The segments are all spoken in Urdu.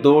2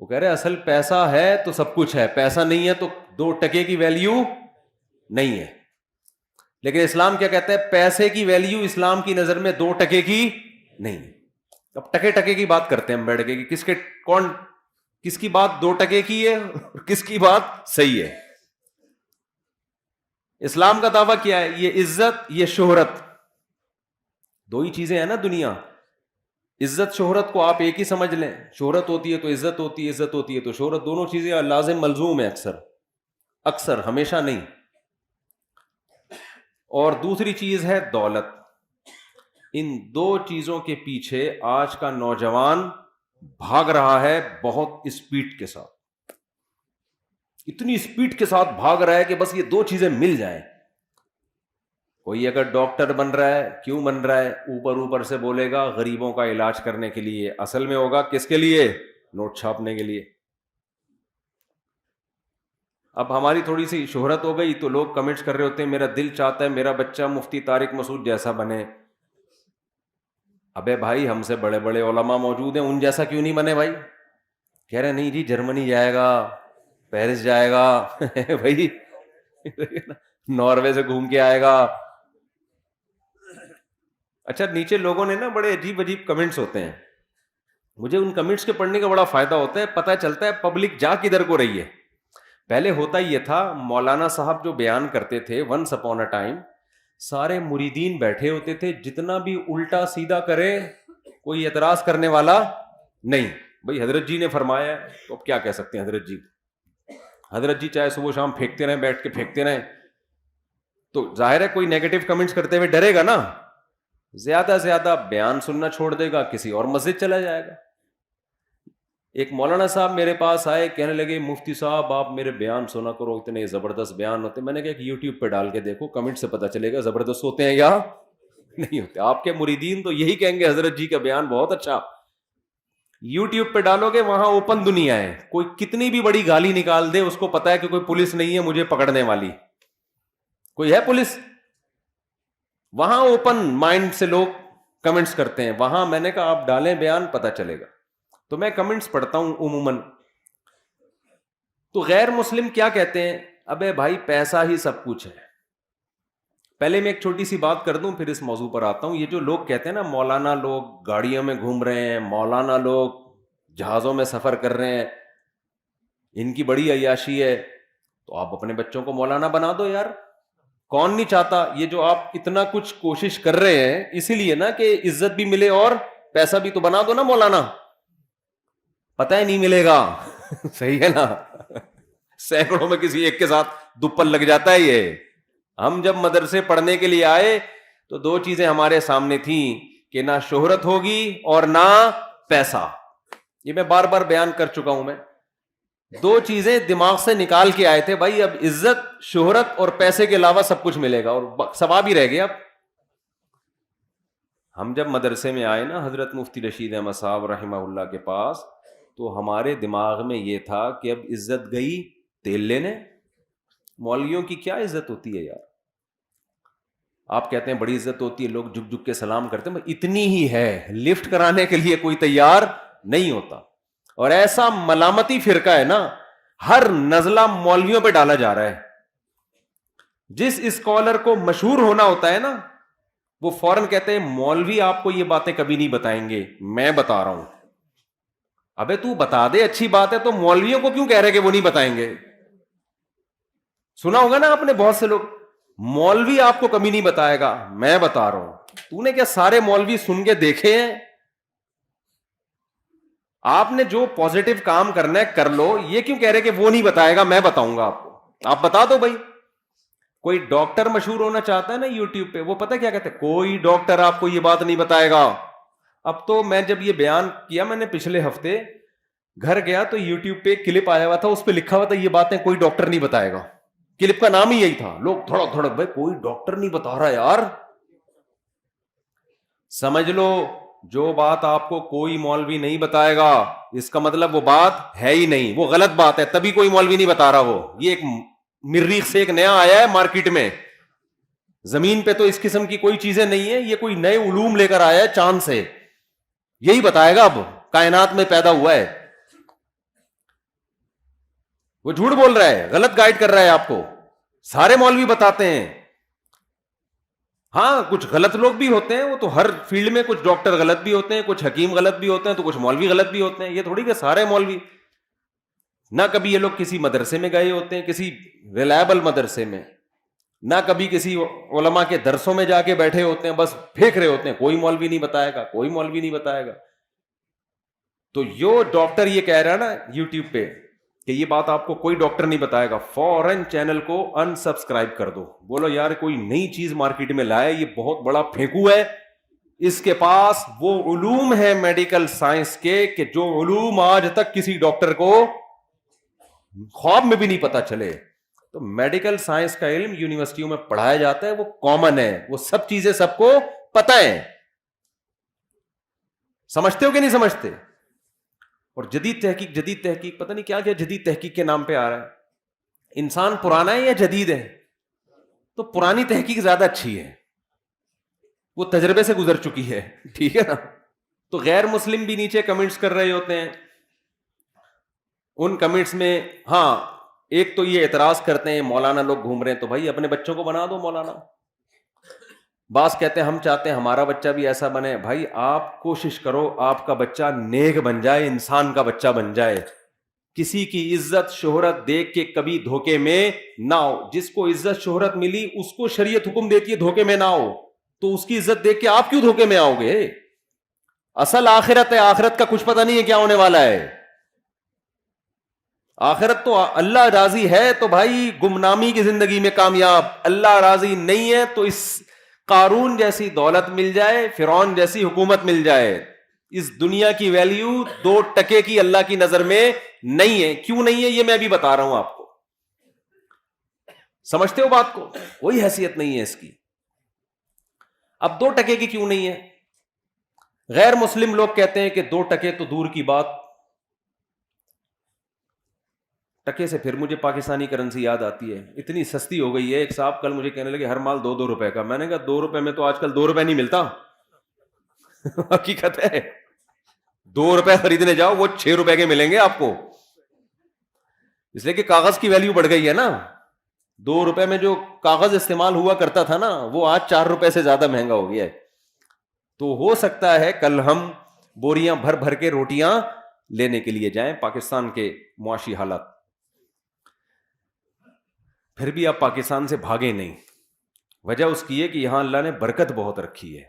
وہ کہہ رہے اصل پیسہ ہے تو سب کچھ ہے, پیسہ نہیں ہے تو 2 ٹکے کی ویلیو نہیں ہے. لیکن اسلام کیا کہتا ہے, پیسے کی ویلیو اسلام کی نظر میں 2 ٹکے کی نہیں. اب ٹکے کی بات کرتے ہیں ہم بیٹھ کے کہ کس کی بات 2 ٹکے کی ہے اور کس کی بات صحیح ہے. اسلام کا دعویٰ کیا ہے, یہ عزت یہ شہرت, 2 ہی چیزیں ہیں نا دنیا. عزت شہرت کو آپ ایک ہی سمجھ لیں, شہرت ہوتی ہے تو عزت ہوتی ہے, عزت ہوتی ہے تو شہرت, دونوں چیزیں لازم ملزوم ہیں اکثر ہمیشہ نہیں. اور دوسری چیز ہے دولت. ان 2 چیزوں کے پیچھے آج کا نوجوان بھاگ رہا ہے بہت اسپیڈ کے ساتھ, اتنی اسپیڈ کے ساتھ بھاگ رہا ہے کہ بس یہ 2 چیزیں مل جائیں. کوئی اگر ڈاکٹر بن رہا ہے, کیوں بن رہا ہے, اوپر سے بولے گا غریبوں کا علاج کرنے کے لیے, اصل میں ہوگا کس کے لیے, نوٹ چھاپنے کے لیے. اب ہماری تھوڑی سی شہرت ہو گئی تو لوگ کمنٹس کر رہے ہوتے ہیں میرا دل چاہتا ہے میرا بچہ مفتی طارق مسعود جیسا بنے. ابے بھائی ہم سے بڑے بڑے علماء موجود ہیں, ان جیسا کیوں نہیں بنے بھائی؟ کہہ رہے نہیں جی جرمنی جائے گا, پیرس جائے گا بھائی ناروے سے گھوم کے آئے گا. اچھا نیچے لوگوں نے نا بڑے عجیب کمنٹس ہوتے ہیں, مجھے ان کمنٹس کے پڑھنے کا بڑا فائدہ ہوتا ہے, پتہ چلتا ہے پبلک جا کدھر کو رہی ہے. پہلے ہوتا یہ تھا, مولانا صاحب جو بیان کرتے تھے ونس اپون اے ٹائم, سارے مریدین بیٹھے ہوتے تھے, جتنا بھی الٹا سیدھا کرے کوئی اعتراض کرنے والا نہیں. بھائی حضرت جی نے فرمایا تو اب کیا کہہ سکتے ہیں حضرت جی چاہے صبح شام پھینکتے رہیں, بیٹھ کے پھینکتے رہیں, تو ظاہر ہے کوئی نیگیٹو کمنٹس کرتے ہوئے ڈرے گا نا, زیادہ بیان سننا چھوڑ دے گا, کسی اور مسجد چلا جائے گا. ایک مولانا صاحب میرے پاس آئے, کہنے لگے مفتی صاحب آپ میرے بیان سنا کرو, اتنے زبردست بیان ہوتے. میں نے کہا کہ یوٹیوب پہ ڈال کے دیکھو, کمنٹ سے پتہ چلے گا زبردست ہوتے ہیں یا نہیں ہوتے. آپ کے مریدین تو یہی کہیں گے حضرت جی کا بیان بہت اچھا. یوٹیوب پہ ڈالو گے وہاں اوپن دنیا ہے, کوئی کتنی بھی بڑی گالی نکال دے اس کو پتا ہے کہ کوئی پولیس نہیں ہے مجھے پکڑنے والی, کوئی ہے پولیس؟ وہاں اوپن مائنڈ سے لوگ کمنٹس کرتے ہیں. وہاں میں نے کہا آپ ڈالیں بیان, پتہ چلے گا. تو میں کمنٹس پڑھتا ہوں عموماً, تو غیر مسلم کیا کہتے ہیں, ابے بھائی پیسہ ہی سب کچھ ہے. پہلے میں ایک چھوٹی سی بات کر دوں پھر اس موضوع پر آتا ہوں. یہ جو لوگ کہتے ہیں نا مولانا لوگ گاڑیوں میں گھوم رہے ہیں, مولانا لوگ جہازوں میں سفر کر رہے ہیں, ان کی بڑی عیاشی ہے, تو آپ اپنے بچوں کو مولانا بنا دو یار. کون نہیں چاہتا؟ یہ جو آپ اتنا کچھ کوشش کر رہے ہیں اسی لیے نا کہ عزت بھی ملے اور پیسہ بھی, تو بنا دو نا مولانا. پتہ ہی نہیں ملے گا صحیح ہے نا, سینکڑوں میں کسی ایک کے ساتھ دوپل لگ جاتا ہے. یہ ہم جب مدرسے پڑھنے کے لیے آئے تو 2 چیزیں ہمارے سامنے تھیں کہ نہ شہرت ہوگی اور نہ پیسہ. یہ میں بار بار بیان کر چکا ہوں. میں 2 چیزیں دماغ سے نکال کے آئے تھے, بھائی اب عزت شہرت اور پیسے کے علاوہ سب کچھ ملے گا اور ثواب ہی رہ گیا. اب ہم جب مدرسے میں آئے نا حضرت مفتی رشید احمد صاحب رحمہ اللہ کے پاس, تو ہمارے دماغ میں یہ تھا کہ اب عزت گئی تیل لینے. مولویوں کی کیا عزت ہوتی ہے یار؟ آپ کہتے ہیں بڑی عزت ہوتی ہے, لوگ جھک جھک کے سلام کرتے ہیں, اتنی ہی ہے, لفٹ کرانے کے لیے کوئی تیار نہیں ہوتا. اور ایسا ملامتی فرقہ ہے نا, ہر نزلہ مولویوں پہ ڈالا جا رہا ہے. جس اسکالر کو مشہور ہونا ہوتا ہے نا, وہ فوراً کہتے ہیں مولوی آپ کو یہ باتیں کبھی نہیں بتائیں گے, میں بتا رہا ہوں. ابے تو بتا دے, اچھی بات ہے, تو مولویوں کو کیوں کہہ رہے کہ وہ نہیں بتائیں گے؟ سنا ہوگا نا آپ نے بہت سے لوگ, مولوی آپ کو کبھی نہیں بتائے گا, میں بتا رہا ہوں. تو نے کیا سارے مولوی سن کے دیکھے ہیں؟ آپ نے جو پازیٹیو کام کرنا ہے کر لو, یہ کیوں کہہ رہے کہ وہ نہیں بتائے گا, میں بتاؤں گا آپ کو. آپ بتا دو بھائی. کوئی ڈاکٹر مشہور ہونا چاہتا ہے نا یوٹیوب پہ, وہ پتہ کیا کہتے ہیں, کوئی ڈاکٹر آپ کو یہ بات نہیں بتائے گا. اب تو میں جب یہ بیان کیا, میں نے پچھلے ہفتے گھر گیا تو یوٹیوب پہ ایک کلپ آیا ہوا تھا, اس پہ لکھا ہوا تھا یہ باتیں کوئی ڈاکٹر نہیں بتائے گا. کلپ کا نام ہی یہی تھا. لوگ تھوڑا تھوڑا, بھائی کوئی ڈاکٹر نہیں بتا رہا یار. سمجھ لو جو بات آپ کو کوئی مولوی نہیں بتائے گا اس کا مطلب وہ بات ہے ہی نہیں, وہ غلط بات ہے, تبھی کوئی مولوی نہیں بتا رہا. وہ یہ ایک مریخ سے ایک نیا آیا ہے مارکیٹ میں, زمین پہ تو اس قسم کی کوئی چیزیں نہیں ہے, یہ کوئی نئے علوم لے کر آیا ہے چاند سے, یہی بتائے گا اب کائنات میں پیدا ہوا ہے. وہ جھوٹ بول رہا ہے, غلط گائیڈ کر رہا ہے آپ کو. سارے مولوی بتاتے ہیں. ہاں کچھ غلط لوگ بھی ہوتے ہیں, وہ تو ہر فیلڈ میں, کچھ ڈاکٹر غلط بھی ہوتے ہیں, کچھ حکیم غلط بھی ہوتے ہیں, تو کچھ مولوی غلط بھی ہوتے ہیں. یہ تھوڑی کہ سارے مولوی. نہ کبھی یہ لوگ کسی مدرسے میں گئے ہوتے ہیں, کسی ریلائبل مدرسے میں, نہ کبھی کسی علماء کے درسوں میں جا کے بیٹھے ہوتے ہیں, بس پھینک رہے ہوتے ہیں, کوئی مولوی نہیں بتائے گا, کوئی مولوی نہیں بتائے گا. تو جو ڈاکٹر یہ کہہ رہا ہے نا یوٹیوب پہ کہ یہ بات آپ کو کوئی ڈاکٹر نہیں بتائے گا, فوراً چینل کو ان سبسکرائب کر دو. بولو یار کوئی نئی چیز مارکیٹ میں لائے, یہ بہت بڑا پھینکو ہے, اس کے پاس وہ علوم ہے میڈیکل سائنس کے کہ جو علوم آج تک کسی ڈاکٹر کو خواب میں بھی نہیں پتا چلے. تو میڈیکل سائنس کا علم یونیورسٹیوں میں پڑھایا جاتا ہے, وہ کامن ہے, وہ سب چیزیں سب کو پتہ ہیں. سمجھتے ہو کہ نہیں سمجھتے؟ اور جدید تحقیق پتہ نہیں کیا جدید تحقیق کے نام پہ آ رہا ہے. انسان پرانا ہے یا جدید ہے؟ تو پرانی تحقیق زیادہ اچھی ہے, وہ تجربے سے گزر چکی ہے, ٹھیک ہے نا. تو غیر مسلم بھی نیچے کمنٹس کر رہے ہوتے ہیں. ان کمنٹس میں ہاں ایک تو یہ اعتراض کرتے ہیں مولانا لوگ گھوم رہے ہیں, تو بھائی اپنے بچوں کو بنا دو مولانا. بعض کہتے ہیں ہم چاہتے ہیں ہمارا بچہ بھی ایسا بنے. بھائی آپ کوشش کرو آپ کا بچہ نیک بن جائے, انسان کا بچہ بن جائے, کسی کی عزت شہرت دیکھ کے کبھی دھوکے میں نہ ہو. جس کو عزت شہرت ملی اس کو شریعت حکم دیتی ہے دھوکے میں نہ ہو, تو اس کی عزت دیکھ کے آپ کیوں دھوکے میں آؤ گے؟ اصل آخرت ہے, آخرت کا کچھ پتہ نہیں ہے کیا ہونے والا ہے. آخرت تو اللہ راضی ہے تو بھائی گمنامی کی زندگی میں کامیاب, اللہ راضی نہیں ہے تو اس قارون جیسی دولت مل جائے, فرعون جیسی حکومت مل جائے, اس دنیا کی ویلیو 2 ٹکے کی اللہ کی نظر میں نہیں ہے. کیوں نہیں ہے یہ میں ابھی بتا رہا ہوں آپ کو. سمجھتے ہو بات کو؟ کوئی حیثیت نہیں ہے اس کی. اب 2 ٹکے کی کیوں نہیں ہے؟ غیر مسلم لوگ کہتے ہیں کہ 2 ٹکے تو دور کی بات, ٹکے سے پھر مجھے پاکستانی کرنسی یاد آتی ہے, اتنی سستی ہو گئی ہے. ایک صاحب کل مجھے کہنے لگے ہر مال 2 روپے کا. میں نے کہا 2 روپے میں تو آج کل 2 روپے نہیں ملتا. حقیقت ہے, 2 روپے خریدنے جاؤ وہ 6 روپے کے ملیں گے آپ کو, اس لیے کہ کاغذ کی ویلیو بڑھ گئی ہے نا. 2 روپے میں جو کاغذ استعمال ہوا کرتا تھا نا وہ آج 4 روپے سے زیادہ مہنگا ہو گیا ہے. تو ہو سکتا ہے کل ہم بوریاں بھر بھر کے روٹیاں لینے کے لیے جائیں. پاکستان کے معاشی حالات, پھر بھی آپ پاکستان سے بھاگیں نہیں. وجہ اس کی ہے کہ یہاں اللہ نے برکت بہت رکھی ہے.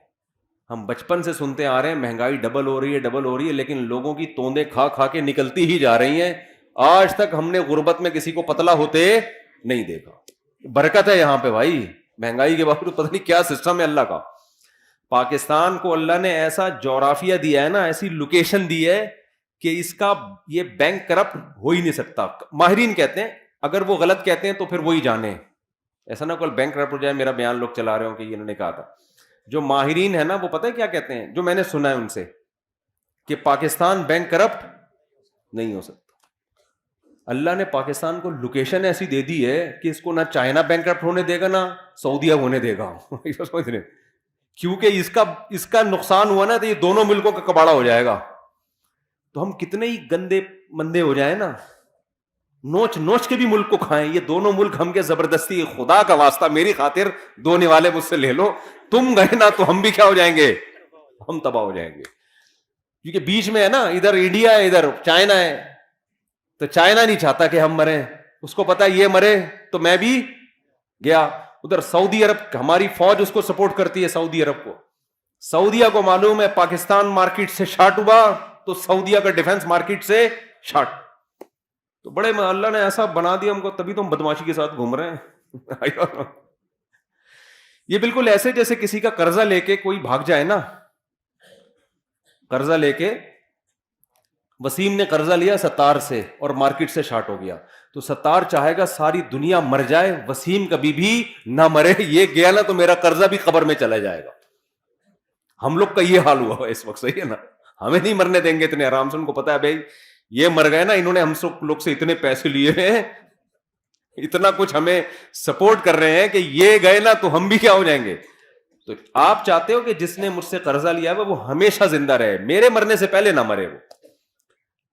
ہم بچپن سے سنتے آ رہے ہیں مہنگائی ڈبل ہو رہی ہے, لیکن لوگوں کی توندیں کھا کھا کے نکلتی ہی جا رہی ہیں. آج تک ہم نے غربت میں کسی کو پتلا ہوتے نہیں دیکھا. برکت ہے یہاں پہ بھائی, مہنگائی کے باوجود پتہ نہیں کیا سسٹم ہے اللہ کا. پاکستان کو اللہ نے ایسا جغرافیہ دیا ہے نا, ایسی لوکیشن دی ہے کہ اس کا یہ بینک کرپٹ ہو ہی نہیں سکتا. ماہرین کہتے ہیں اگر وہ غلط کہتے ہیں تو پھر وہی جانے, ایسا نہ کوئی بینک کرپٹ ہو جائے میرا بیان لوگ چلا رہے ہوں کہ یہ انہوں نے کہا تھا. جو ماہرین ہے نا وہ پتہ ہے کیا کہتے ہیں, جو میں نے سنا ہے ان سے, کہ پاکستان بینک کرپٹ نہیں ہو سکتا. اللہ نے پاکستان کو لوکیشن ایسی دے دی ہے کہ اس کو نہ چائنا بینک کرپٹ ہونے دے گا نہ سعودیہ ہونے دے گا. کیونکہ اس کا نقصان ہوا نا تو یہ دونوں ملکوں کا کباڑا ہو جائے گا. تو ہم کتنے ہی گندے مندے ہو جائیں نا, نوچ نوچ کے بھی ملک کو کھائیں. یہ دونوں ملک ہم کے زبردستی, خدا کا واسطہ میری خاطر 2 نوالے مجھ سے لے لو, تم گئے نا تو ہم بھی کیا ہو جائیں گے, ہم تباہ ہو جائیں گے. کیونکہ بیچ میں ہے نا, ادھر انڈیا ہے ادھر چائنا ہے, تو چائنا نہیں چاہتا کہ ہم مریں, اس کو پتا یہ مرے تو میں بھی گیا. ادھر سعودی عرب ہماری فوج اس کو سپورٹ کرتی ہے, سعودی عرب کو. سعودیہ کو معلوم ہے پاکستان مارکیٹ سے شارٹ ہوا تو سعودیہ کا ڈیفنس مارکیٹ سے شارٹ. تو بڑے اللہ نے ایسا بنا دیا ہم کو, تبھی تو ہم بدماشی کے ساتھ گھوم رہے ہیں. یہ بالکل ایسے جیسے کسی کا قرضہ لے کے کوئی بھاگ جائے نا. قرضہ لے کے وسیم نے قرضہ لیا ستار سے اور مارکیٹ سے شارٹ ہو گیا, تو ستار چاہے گا ساری دنیا مر جائے, وسیم کبھی بھی نہ مرے. یہ گیا نا تو میرا قرضہ بھی قبر میں چلا جائے گا. ہم لوگ کا یہ حال ہوا اس وقت, صحیح ہے نا. ہمیں نہیں مرنے دیں گے اتنے آرام سے. ان کو پتا ہے بھائی یہ مر گئے نا, انہوں نے ہم سب لوگ سے اتنے پیسے لیے ہیں, اتنا کچھ ہمیں سپورٹ کر رہے ہیں کہ یہ گئے نا تو ہم بھی کیا ہو جائیں گے. تو آپ چاہتے ہو کہ جس نے مجھ سے قرضہ لیا ہے وہ ہمیشہ زندہ رہے, میرے مرنے سے پہلے نہ مرے وہ.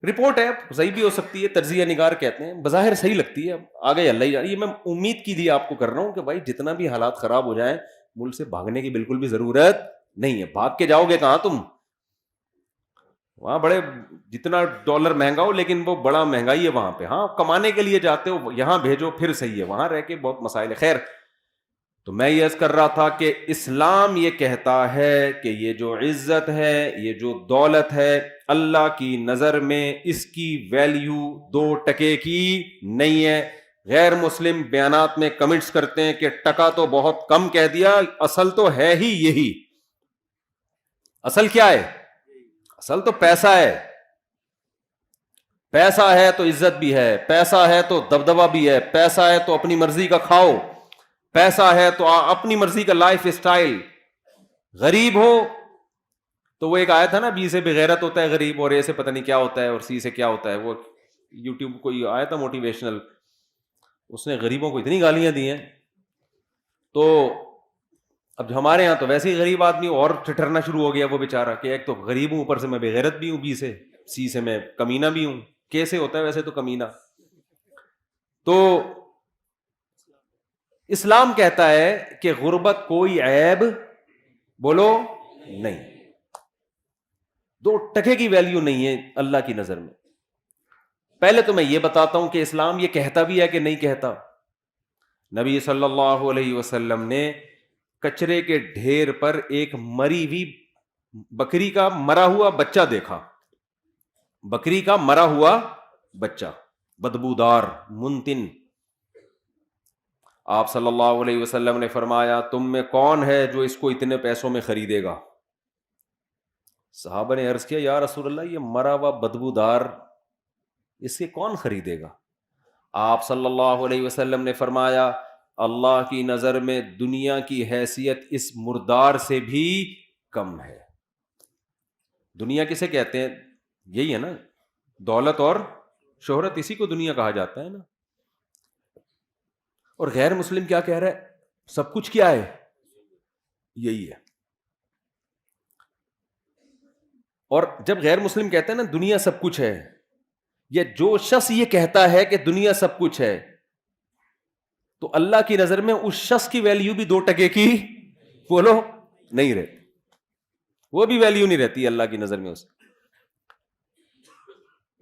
رپورٹ ہے, صحیح بھی ہو سکتی ہے, تجزیہ نگار کہتے ہیں, بظاہر صحیح لگتی ہے, آگے اللہ ہی جانے. یہ میں امید کی لیے آپ کو کر رہا ہوں کہ بھائی جتنا بھی حالات خراب ہو جائیں ملک سے بھاگنے کی بالکل بھی ضرورت نہیں ہے. بھاگ کے جاؤ گے کہاں تم؟ وہاں بڑے جتنا ڈالر مہنگا ہو لیکن وہ بڑا مہنگائی ہے وہاں پہ. ہاں کمانے کے لیے جاتے ہو, یہاں بھیجو پھر صحیح ہے, وہاں رہ کے بہت مسائل ہے. خیر, تو میں یہ عرض کر رہا تھا کہ اسلام یہ کہتا ہے کہ یہ جو عزت ہے, یہ جو دولت ہے, اللہ کی نظر میں اس کی ویلیو 2 ٹکے کی نہیں ہے. غیر مسلم بیانات میں کمنٹس کرتے ہیں کہ ٹکا تو بہت کم کہہ دیا, اصل تو ہے ہی یہی. اصل کیا ہے؟ اصل تو پیسہ ہے. پیسہ ہے تو عزت بھی ہے, پیسہ ہے تو دبدبہ بھی ہے, پیسہ ہے تو اپنی مرضی کا کھاؤ, پیسہ ہے تو اپنی مرضی کا لائف اسٹائل. غریب ہو تو وہ ایک آیا تھا نا, بی سے بغیرت ہوتا ہے غریب, اور اے سے پتہ نہیں کیا ہوتا ہے, اور سی سے کیا ہوتا ہے. وہ یوٹیوب کوئی آیا تھا موٹیویشنل, اس نے غریبوں کو اتنی گالیاں دی ہیں. تو اب ہمارے یہاں تو ویسے ہی غریب آدمی اور ٹھٹرنا شروع ہو گیا وہ بیچارہ, کہ ایک تو غریب ہوں, اوپر سے میں بغیرت بھی ہوں, بی سے, سی سے میں کمینہ بھی ہوں. کیسے ہوتا ہے ویسے تو کمینہ. تو اسلام کہتا ہے کہ غربت کوئی عیب بولو نہیں, 2 ٹکے کی ویلیو نہیں ہے اللہ کی نظر میں. پہلے تو میں یہ بتاتا ہوں کہ اسلام یہ کہتا بھی ہے کہ نہیں کہتا. نبی صلی اللہ علیہ وسلم نے کچرے کے ڈھیر پر ایک مری ہوئی بکری کا مرا ہوا بچہ دیکھا. بکری کا مرا ہوا بچہ, بدبودار, منتن. آپ صلی اللہ علیہ وسلم نے فرمایا تم میں کون ہے جو اس کو اتنے پیسوں میں خریدے گا؟ صحابہ نے عرض کیا یا رسول اللہ یہ مرا ہوا بدبودار اس کے کون خریدے گا؟ آپ صلی اللہ علیہ وسلم نے فرمایا اللہ کی نظر میں دنیا کی حیثیت اس مردار سے بھی کم ہے. دنیا کسے کہتے ہیں؟ یہی ہے نا, دولت اور شہرت, اسی کو دنیا کہا جاتا ہے نا. اور غیر مسلم کیا کہہ رہا ہے؟ سب کچھ کیا ہے؟ یہی ہے. اور جب غیر مسلم کہتا ہے نا دنیا سب کچھ ہے, یا جو شخص یہ کہتا ہے کہ دنیا سب کچھ ہے, تو اللہ کی نظر میں اس شخص کی ویلیو بھی 2 ٹکے کی بولو نہیں رہتی. وہ بھی ویلیو نہیں رہتی اللہ کی نظر میں اس.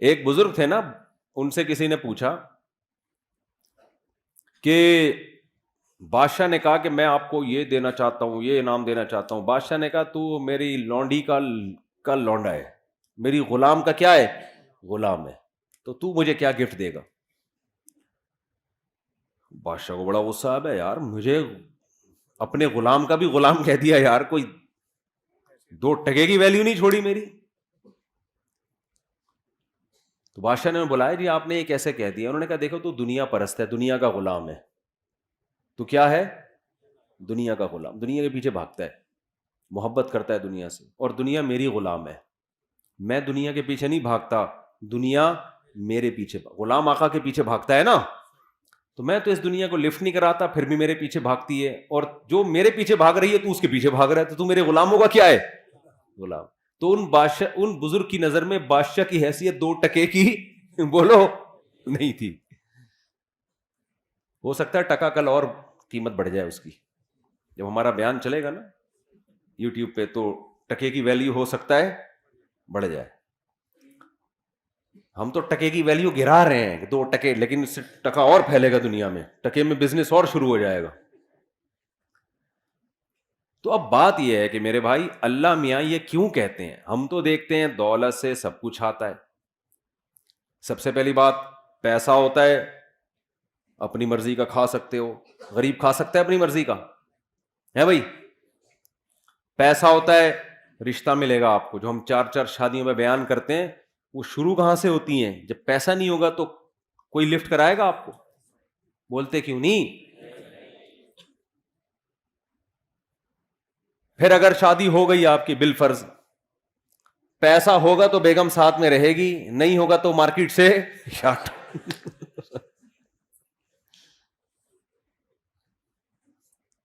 ایک بزرگ تھے نا, ان سے کسی نے پوچھا کہ بادشاہ نے کہا کہ میں آپ کو یہ دینا چاہتا ہوں, یہ انعام دینا چاہتا ہوں. بادشاہ نے کہا تو میری لونڈی کا لونڈا ہے, میری غلام کا کیا ہے؟ غلام ہے, تو مجھے کیا گفٹ دے گا؟ بادشاہ کو بڑا غصہ آیا, یار مجھے اپنے غلام کا بھی غلام کہہ دیا یار, کوئی 2 ٹکے کی ویلیو نہیں چھوڑی میری. تو بادشاہ نے بلایا جی آپ نے یہ کیسے کہہ دیا؟ انہوں نے کہا دیکھو تو دنیا پرست ہے, دنیا کا غلام ہے. تو کیا ہے؟ دنیا کا غلام, دنیا کے پیچھے بھاگتا ہے, محبت کرتا ہے دنیا سے, اور دنیا میری غلام ہے. میں دنیا کے پیچھے نہیں بھاگتا, دنیا میرے پیچھے. غلام آقا کے پیچھے بھاگتا ہے نا, تو میں تو اس دنیا کو لفٹ نہیں کراتا, پھر بھی میرے پیچھے بھاگتی ہے, اور جو میرے پیچھے بھاگ رہی ہے تو اس کے پیچھے بھاگ رہا ہے, تو میرے غلاموں کا کیا ہے؟ غلام. تو ان بزرگ کی نظر میں بادشاہ کی حیثیت 2 ٹکے کی بولو نہیں تھی. ہو سکتا ہے ٹکا کل اور قیمت بڑھ جائے اس کی, جب ہمارا بیان چلے گا نا یوٹیوب پہ تو ٹکے کی ویلیو ہو سکتا ہے بڑھ جائے. ہم تو ٹکے کی ویلیو گرا رہے ہیں 2 ٹکے, لیکن اس سے ٹکا اور پھیلے گا دنیا میں, ٹکے میں بزنس اور شروع ہو جائے گا. تو اب بات یہ ہے کہ میرے بھائی اللہ میاں یہ کیوں کہتے ہیں؟ ہم تو دیکھتے ہیں دولت سے سب کچھ آتا ہے. سب سے پہلی بات پیسہ ہوتا ہے, اپنی مرضی کا کھا سکتے ہو. غریب کھا سکتا ہے اپنی مرضی کا ہے بھائی؟ پیسہ ہوتا ہے, رشتہ ملے گا آپ کو, جو ہم 4 شادیوں میں بیان کرتے ہیں وہ شروع کہاں سے ہوتی ہیں؟ جب پیسہ نہیں ہوگا تو کوئی لفٹ کرائے گا آپ کو؟ بولتے کیوں نہیں؟ پھر اگر شادی ہو گئی آپ کی بالفرض, پیسہ ہوگا تو بیگم ساتھ میں رہے گی, نہیں ہوگا تو مارکیٹ سے شاٹ.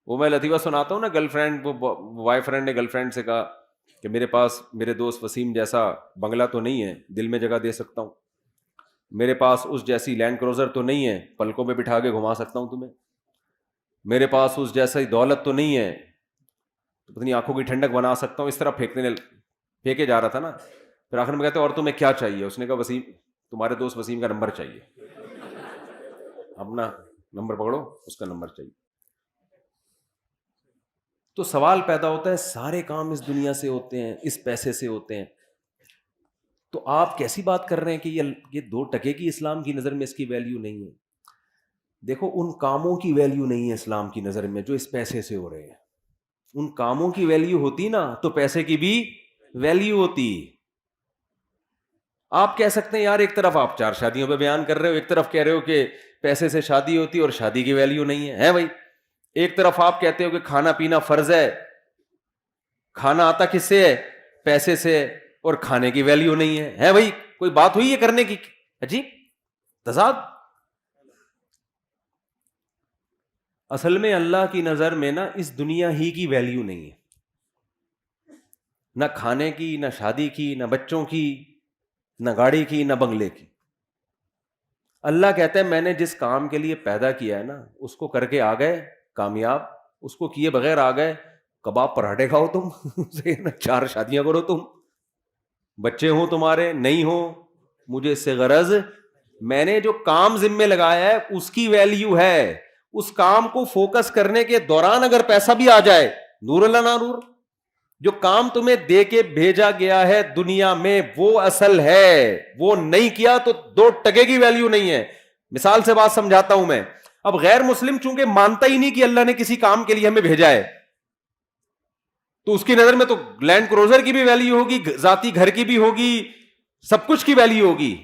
وہ میں لطیفہ سناتا ہوں نا, گرل فرینڈ, وہ بوائے فرینڈ نے گرل فرینڈ سے کہا کہ میرے پاس میرے دوست وسیم جیسا بنگلہ تو نہیں ہے دل میں جگہ دے سکتا ہوں, میرے پاس اس جیسی لینڈ کروزر تو نہیں ہے پلکوں پہ بٹھا کے گھما سکتا ہوں تمہیں, میرے پاس اس جیسی دولت تو نہیں ہے اپنی آنکھوں کی ٹھنڈک بنا سکتا ہوں. اس طرح پھینکے جا رہا تھا نا. پھر آخر میں کہتے اور تمہیں کیا چاہیے؟ اس نے کہا وسیم, تمہارے دوست وسیم کا نمبر چاہیے, اپنا نمبر پکڑو, اس کا نمبر چاہیے. تو سوال پیدا ہوتا ہے سارے کام اس دنیا سے ہوتے ہیں, اس پیسے سے ہوتے ہیں, تو آپ کیسی بات کر رہے ہیں کہ یہ 2 ٹکے کی اسلام کی نظر میں اس کی ویلیو نہیں ہے؟ دیکھو ان کاموں کی ویلیو نہیں ہے اسلام کی نظر میں جو اس پیسے سے ہو رہے ہیں. ان کاموں کی ویلیو ہوتی نا تو پیسے کی بھی ویلیو ہوتی. آپ کہہ سکتے ہیں یار ایک طرف آپ 4 شادیوں پہ بیان کر رہے ہو, ایک طرف کہہ رہے ہو کہ پیسے سے شادی ہوتی اور شادی کی ویلیو نہیں ہے بھائی. ایک طرف آپ کہتے ہو کہ کھانا پینا فرض ہے, کھانا آتا کس سے ہے؟ پیسے سے, اور کھانے کی ویلیو نہیں ہے بھائی. کوئی بات ہوئی ہے کرنے کی؟ عجیب تضاد. اصل میں اللہ کی نظر میں نا اس دنیا ہی کی ویلیو نہیں ہے, نہ کھانے کی, نہ شادی کی, نہ بچوں کی, نہ گاڑی کی, نہ بنگلے کی. اللہ کہتا ہے میں نے جس کام کے لیے پیدا کیا ہے نا اس کو کر کے آ گئے کامیاب, اس کو کیے بغیر آ گئے کباب پراٹھے کھاؤ تم 4 شادیاں کرو تم, بچے ہوں تمہارے نہیں ہوں, مجھے اس سے غرض. میں نے جو کام ذمے لگایا ہے اس کی ویلیو ہے. اس کام کو فوکس کرنے کے دوران اگر پیسہ بھی آ جائے نور اللہ نہ نور. جو کام تمہیں دے کے بھیجا گیا ہے دنیا میں وہ اصل ہے, وہ نہیں کیا تو 2 ٹکے کی ویلیو نہیں ہے. مثال سے بات سمجھاتا ہوں میں. اب غیر مسلم چونکہ مانتا ہی نہیں کہ اللہ نے کسی کام کے لیے ہمیں بھیجا ہے, تو اس کی نظر میں تو لینڈ کروزر کی بھی ویلیو ہوگی, ذاتی گھر کی بھی ہوگی, سب کچھ کی ویلیو ہوگی,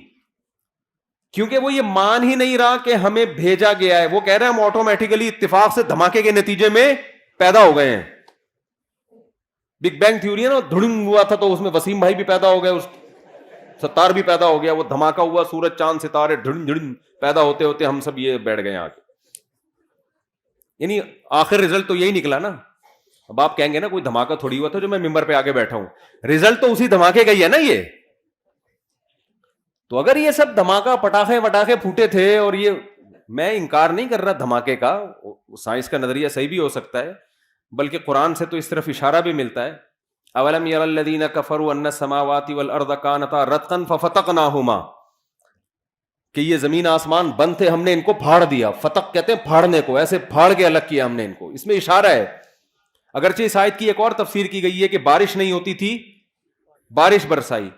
کیونکہ وہ یہ مان ہی نہیں رہا کہ ہمیں بھیجا گیا ہے. وہ کہہ رہے ہیں ہم آٹومیٹیکلی اتفاق سے دھماکے کے نتیجے میں پیدا ہو گئے ہیں. بگ بینگ تھیوری ہے نا, دھڑنگ ہوا تھا تو اس میں وسیم بھائی بھی پیدا ہو گئے, اس ستار بھی پیدا ہو گیا, وہ دھماکہ ہوا, سورج چاند ستارے دھڑن دھڑن پیدا ہوتے ہوتے ہم سب یہ بیٹھ گئے آگے. یعنی آخر رزلٹ تو یہی نکلا نا. اب آپ کہیں گے نا کوئی دھماکہ تھوڑی ہوا تھا جو میں ممبر پہ آگے بیٹھا ہوں, رزلٹ تو اسی دھماکے کا ہی ہے نا یہ. تو اگر یہ سب دھماکہ پٹاخے پھوٹے تھے, اور یہ میں انکار نہیں کر رہا دھماکے کا, سائنس کا نظریہ صحیح بھی ہو سکتا ہے, بلکہ قرآن سے تو اس طرف اشارہ بھی ملتا ہے. اولم یر الذین کفروا ان السماوات والارض کانتا رتقا ففتقناہما, کہ یہ زمین آسمان بند تھے ہم نے ان کو پھاڑ دیا. فتق کہتے ہیں پھاڑنے کو, ایسے پھاڑ کے الگ کیا ہم نے ان کو. اس میں اشارہ ہے. اگرچہ اس آیت کی ایک اور تفسیر کی گئی ہے کہ بارش نہیں ہوتی تھی, بارش برسائی,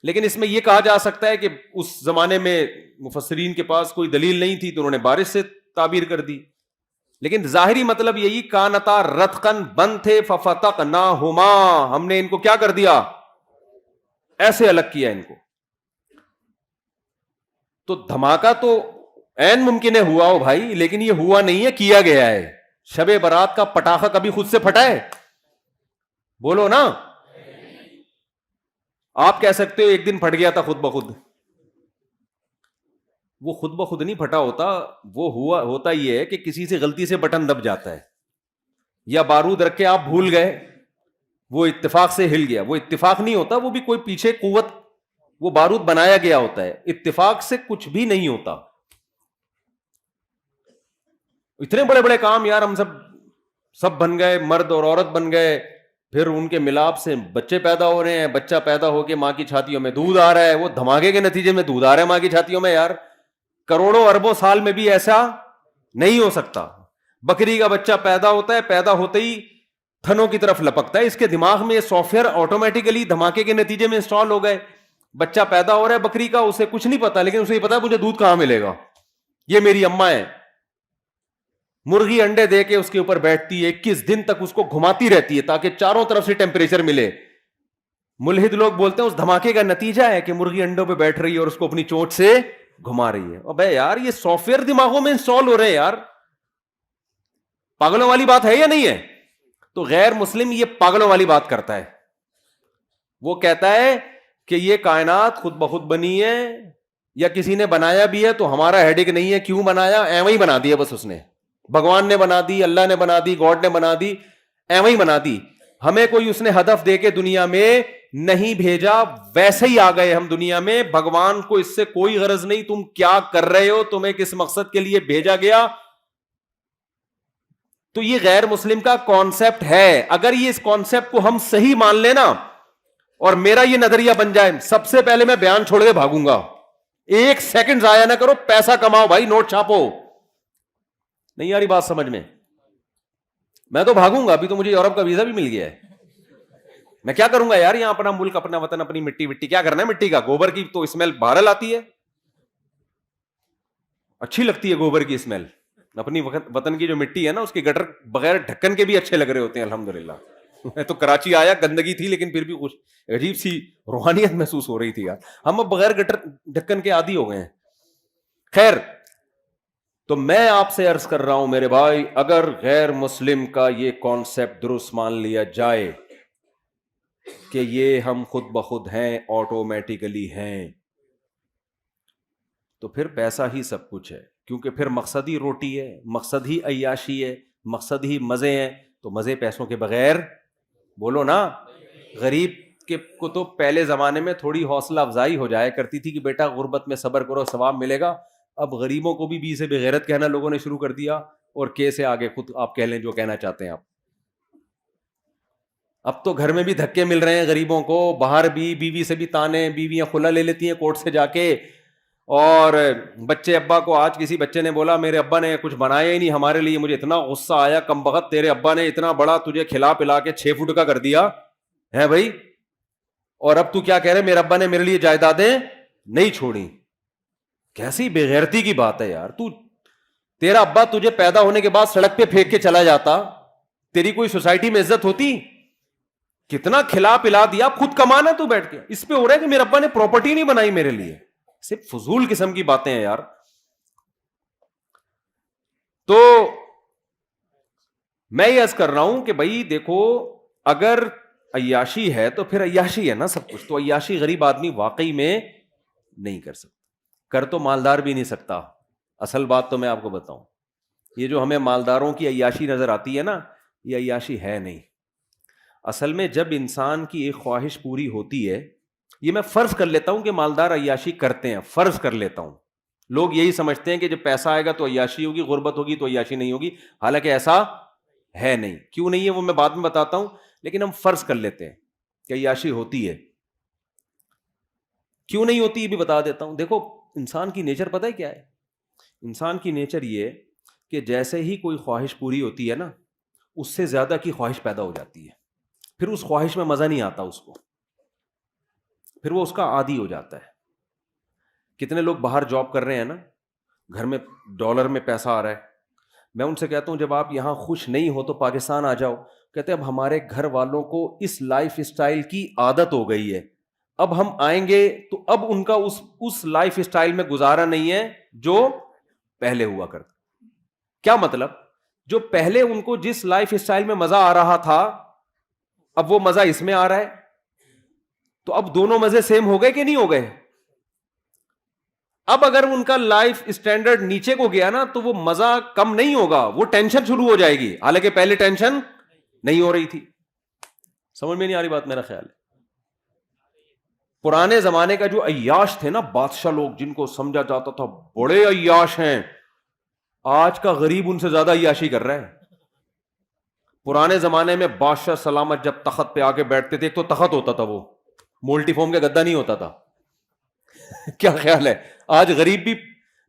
لیکن اس میں یہ کہا جا سکتا ہے کہ اس زمانے میں مفسرین کے پاس کوئی دلیل نہیں تھی تو انہوں نے بارش سے تعبیر کر دی. لیکن ظاہری مطلب یہی کانتا رتقن بند تھے ففتقناہما, ہم نے ان کو کیا کر دیا؟ ایسے الگ کیا ان کو. تو دھماکہ تو عین ممکن ہے ہوا ہو بھائی, لیکن یہ ہوا نہیں ہے, کیا گیا ہے. شب برات کا پٹاخہ کبھی خود سے پھٹا ہے؟ بولو نا. آپ کہہ سکتے ہو ایک دن پھٹ گیا تھا خود بخود, وہ خود بخود نہیں پھٹا ہوتا, وہ ہوتا یہ ہے کہ کسی سے غلطی سے بٹن دب جاتا ہے, یا بارود رکھ کے آپ بھول گئے, وہ اتفاق سے ہل گیا. وہ اتفاق نہیں ہوتا, وہ بھی کوئی پیچھے قوت, وہ بارود بنایا گیا ہوتا ہے. اتفاق سے کچھ بھی نہیں ہوتا. اتنے بڑے بڑے کام یار ہم سب بن گئے, مرد اور عورت بن گئے, پھر ان کے ملاپ سے بچے پیدا ہو رہے ہیں, بچہ پیدا ہو کے ماں کی چھاتیوں میں دودھ آ رہا ہے, وہ دھماکے کے نتیجے میں دودھ آ رہا ہے ماں کی چھاتیوں میں. یار کروڑوں اربوں سال میں بھی ایسا نہیں ہو سکتا. بکری کا بچہ پیدا ہوتا ہے, پیدا ہوتے ہی تھنوں کی طرف لپکتا ہے, اس کے دماغ میں یہ سافٹ ویئر آٹومیٹیکلی دھماکے کے نتیجے میں انسٹال ہو گئے. بچہ پیدا ہو رہا ہے بکری کا, اسے کچھ نہیں پتا, لیکن اسے یہ پتا ہے مجھے دودھ کہاں ملے گا, یہ میری اماں ہے. مرغی انڈے دے کے اس کے اوپر بیٹھتی ہے, 21 دن تک اس کو گھماتی رہتی ہے تاکہ چاروں طرف سے ٹیمپریچر ملے. ملحد لوگ بولتے ہیں اس دھماکے کا نتیجہ ہے کہ مرغی انڈوں پہ بیٹھ رہی ہے اور اس کو اپنی چونچ سے گھما رہی ہے. ابے یار یہ سافٹ ویئر دماغوں میں انسٹال ہو رہے ہیں یار, پاگلوں والی بات ہے یا نہیں ہے؟ تو غیر مسلم یہ پاگلوں والی بات کرتا ہے. وہ کہتا ہے کہ یہ کائنات خود بخود بنی ہے, یا کسی نے بنایا بھی ہے تو ہمارا ہیڈک نہیں ہے کیوں بنایا, ایویں ہی بنا دیا بس. اس نے, بھگوان نے بنا دی, اللہ نے بنا دی, گاڈ نے بنا دی, ایویں ہی بنا دی. ہمیں کوئی اس نے ہدف دے کے دنیا میں نہیں بھیجا, ویسے ہی آ گئے ہم دنیا میں. بھگوان کو اس سے کوئی غرض نہیں تم کیا کر رہے ہو, تمہیں کس مقصد کے لیے بھیجا گیا. تو یہ غیر مسلم کا کانسیپٹ ہے. اگر یہ اس کانسیپٹ کو ہم صحیح مان لینا اور میرا یہ نظریہ بن جائے, سب سے پہلے میں بیان چھوڑ کے بھاگوں گا. ایک سیکنڈ ضائع نہ کرو, پیسہ کماؤ بھائی, نوٹ چھاپو. نہیں آ رہی بات سمجھ میں تو بھاگوں گا. ابھی تو مجھے یورپ کا ویزا بھی مل گیا ہے. میں کیا کروں گا یار, یہاں اپنا ملک, اپنا وطن, اپنی مٹی وٹی, کیا کرنا ہے مٹی کا؟ گوبر کی تو اسمیل بہرحال آتی ہے, اچھی لگتی ہے گوبر کی اسمیل. اپنی وطن کی جو مٹی ہے نا, اس کے گٹر بغیر ڈھکن کے بھی اچھے لگ رہے ہوتے ہیں الحمدللہ. میں تو کراچی آیا, گندگی تھی لیکن پھر بھی کچھ عجیب سی روحانیت محسوس ہو رہی تھی یار. ہم اب بغیر گٹر ڈھکن کے عادی ہو گئے ہیں. خیر, تو میں آپ سے عرض کر رہا ہوں میرے بھائی, اگر غیر مسلم کا یہ کانسیپٹ درست مان لیا جائے کہ یہ ہم خود بخود ہیں, آٹومیٹیکلی ہیں, تو پھر پیسہ ہی سب کچھ ہے. کیونکہ پھر مقصد ہی روٹی ہے, مقصد ہی عیاشی ہے, مقصد ہی مزے ہیں. تو مزے پیسوں کے بغیر, بولو نا. غریب کے کو تو پہلے زمانے میں تھوڑی حوصلہ افزائی ہو جایا کرتی تھی کہ بیٹا غربت میں صبر کرو, ثواب ملے گا. اب غریبوں کو بھی بی سے بغیرت کہنا لوگوں نے شروع کر دیا, اور کے سے آگے خود آپ کہہ لیں جو کہنا چاہتے ہیں آپ. اب تو گھر میں بھی دھکے مل رہے ہیں غریبوں کو, باہر بھی بیوی سے بھی تانے, بیویاں خلا لے لیتی ہیں کورٹ سے جا کے. اور بچے ابا کو, آج کسی بچے نے بولا میرے ابا نے کچھ بنایا ہی نہیں ہمارے لیے, مجھے اتنا غصہ آیا, کم بخت تیرے ابا نے اتنا بڑا تجھے کھلا پلا کے 6 فٹ کا کر دیا ہے بھائی, اور اب تو کیا کہہ رہے میرے ابا نے میرے لیے جائیدادیں نہیں چھوڑی. کیسی بے غیرتی کی بات ہے یار. تیرا ابا تجھے پیدا ہونے کے بعد سڑک پہ پھینک کے چلا جاتا, تیری کوئی سوسائٹی میں عزت ہوتی؟ کتنا کھلا پلا دیا, خود کمانا تو بیٹھ کے. اس پہ ہو رہا ہے کہ میرے ابا نے پراپرٹی نہیں بنائی میرے لیے. صرف فضول قسم کی باتیں ہیں یار. تو میں یہ عرض کر رہا ہوں کہ بھائی دیکھو, اگر عیاشی ہے تو پھر عیاشی ہے نا سب کچھ. تو عیاشی غریب آدمی واقعی میں نہیں کر سکتا, کر تو مالدار بھی نہیں سکتا. اصل بات تو میں آپ کو بتاؤں, یہ جو ہمیں مالداروں کی عیاشی نظر آتی ہے نا, یہ عیاشی ہے نہیں. اصل میں جب انسان کی ایک خواہش پوری ہوتی ہے, یہ میں فرض کر لیتا ہوں کہ مالدار عیاشی کرتے ہیں, فرض کر لیتا ہوں. لوگ یہی سمجھتے ہیں کہ جب پیسہ آئے گا تو عیاشی ہوگی, غربت ہوگی تو عیاشی نہیں ہوگی. حالانکہ ایسا ہے نہیں. کیوں نہیں ہے وہ میں بعد میں بتاتا ہوں, لیکن ہم فرض کر لیتے ہیں کہ عیاشی ہوتی ہے. کیوں نہیں ہوتی یہ بھی بتا دیتا ہوں. دیکھو انسان کی نیچر پتہ ہے کیا ہے؟ انسان کی نیچر یہ کہ جیسے ہی کوئی خواہش پوری ہوتی ہے نا, اس سے زیادہ کی خواہش پیدا ہو جاتی ہے. پھر اس خواہش میں مزہ نہیں آتا اس کو, پھر وہ اس کا عادی ہو جاتا ہے. کتنے لوگ باہر جاب کر رہے ہیں نا, گھر میں ڈالر میں پیسہ آ رہا ہے, میں ان سے کہتا ہوں جب آپ یہاں خوش نہیں ہو تو پاکستان آ جاؤ. کہتے ہیں اب ہمارے گھر والوں کو اس لائف اسٹائل کی عادت ہو گئی ہے, اب ہم آئیں گے تو اب ان کا اس لائف اسٹائل میں گزارا نہیں ہے جو پہلے ہوا کرتا. کیا مطلب؟ جو پہلے ان کو جس لائف اسٹائل میں مزہ آ رہا تھا, اب وہ مزہ اس میں آ رہا ہے. تو اب دونوں مزے سیم ہو گئے کہ نہیں ہو گئے؟ اب اگر ان کا لائف اسٹینڈرڈ نیچے کو گیا نا تو وہ مزہ کم نہیں ہوگا, وہ ٹینشن شروع ہو جائے گی, حالانکہ پہلے ٹینشن نہیں ہو رہی تھی. سمجھ میں نہیں آ رہی بات؟ میرا خیال ہے پرانے زمانے کا جو عیاش تھے نا بادشاہ لوگ, جن کو سمجھا جاتا تھا بڑے عیاش ہیں, آج کا غریب ان سے زیادہ عیاشی کر رہا ہے. پرانے زمانے میں بادشاہ سلامت جب تخت پہ آ کے بیٹھتے تھے, ایک تو تخت ہوتا تھا, وہ مولٹی فارم کا گدا نہیں ہوتا تھا. کیا خیال ہے؟ آج غریب بھی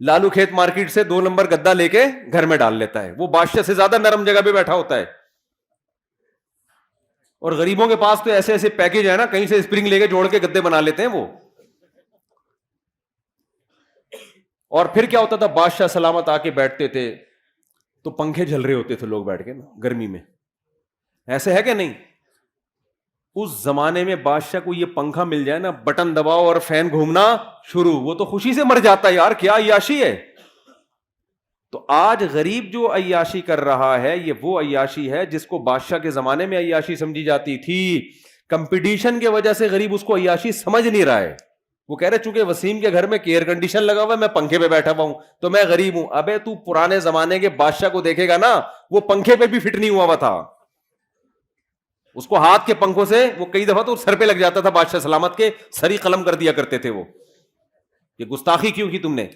لالو کھیت مارکیٹ سے 2 نمبر گدا لے کے گھر میں ڈال لیتا ہے, وہ بادشاہ سے زیادہ نرم جگہ پہ بیٹھا ہوتا ہے. اور غریبوں کے پاس تو ایسے ایسے پیکج ہے نا, کہیں سے اسپرنگ لے کے جوڑ کے گدے بنا لیتے ہیں وہ. اور پھر کیا ہوتا تھا, بادشاہ سلامت آ کے بیٹھتے تھے تو پنکھے جھل رہے ہوتے تھے لوگ بیٹھ کے نا گرمی میں. ایسے ہے کہ نہیں؟ اس زمانے میں بادشاہ کو یہ پنکھا مل جائے نا, بٹن دباؤ اور فین گھومنا شروع, وہ تو خوشی سے مر جاتا ہے یار, کیا عیاشی ہے. تو آج غریب جو عیاشی کر رہا ہے یہ وہ عیاشی ہے جس کو بادشاہ کے زمانے میں عیاشی سمجھی جاتی تھی. کمپٹیشن کی وجہ سے غریب اس کو عیاشی سمجھ نہیں رہا ہے. وہ کہہ رہے چونکہ وسیم کے گھر میں ایئر کنڈیشن لگا ہوا ہے, میں پنکھے پہ بیٹھا ہوا ہوں تو میں غریب ہوں. ابے تو پرانے زمانے کے بادشاہ کو دیکھے گا نا, وہ پنکھے پہ بھی فٹ نہیں ہوا ہوا تھا. اس کو ہاتھ کے پنکھوں سے وہ کئی دفعہ تو سر پہ لگ جاتا تھا بادشاہ سلامت کے، سری قلم کر دیا کرتے تھے وہ، یہ گستاخی کیوں کی تم نے؟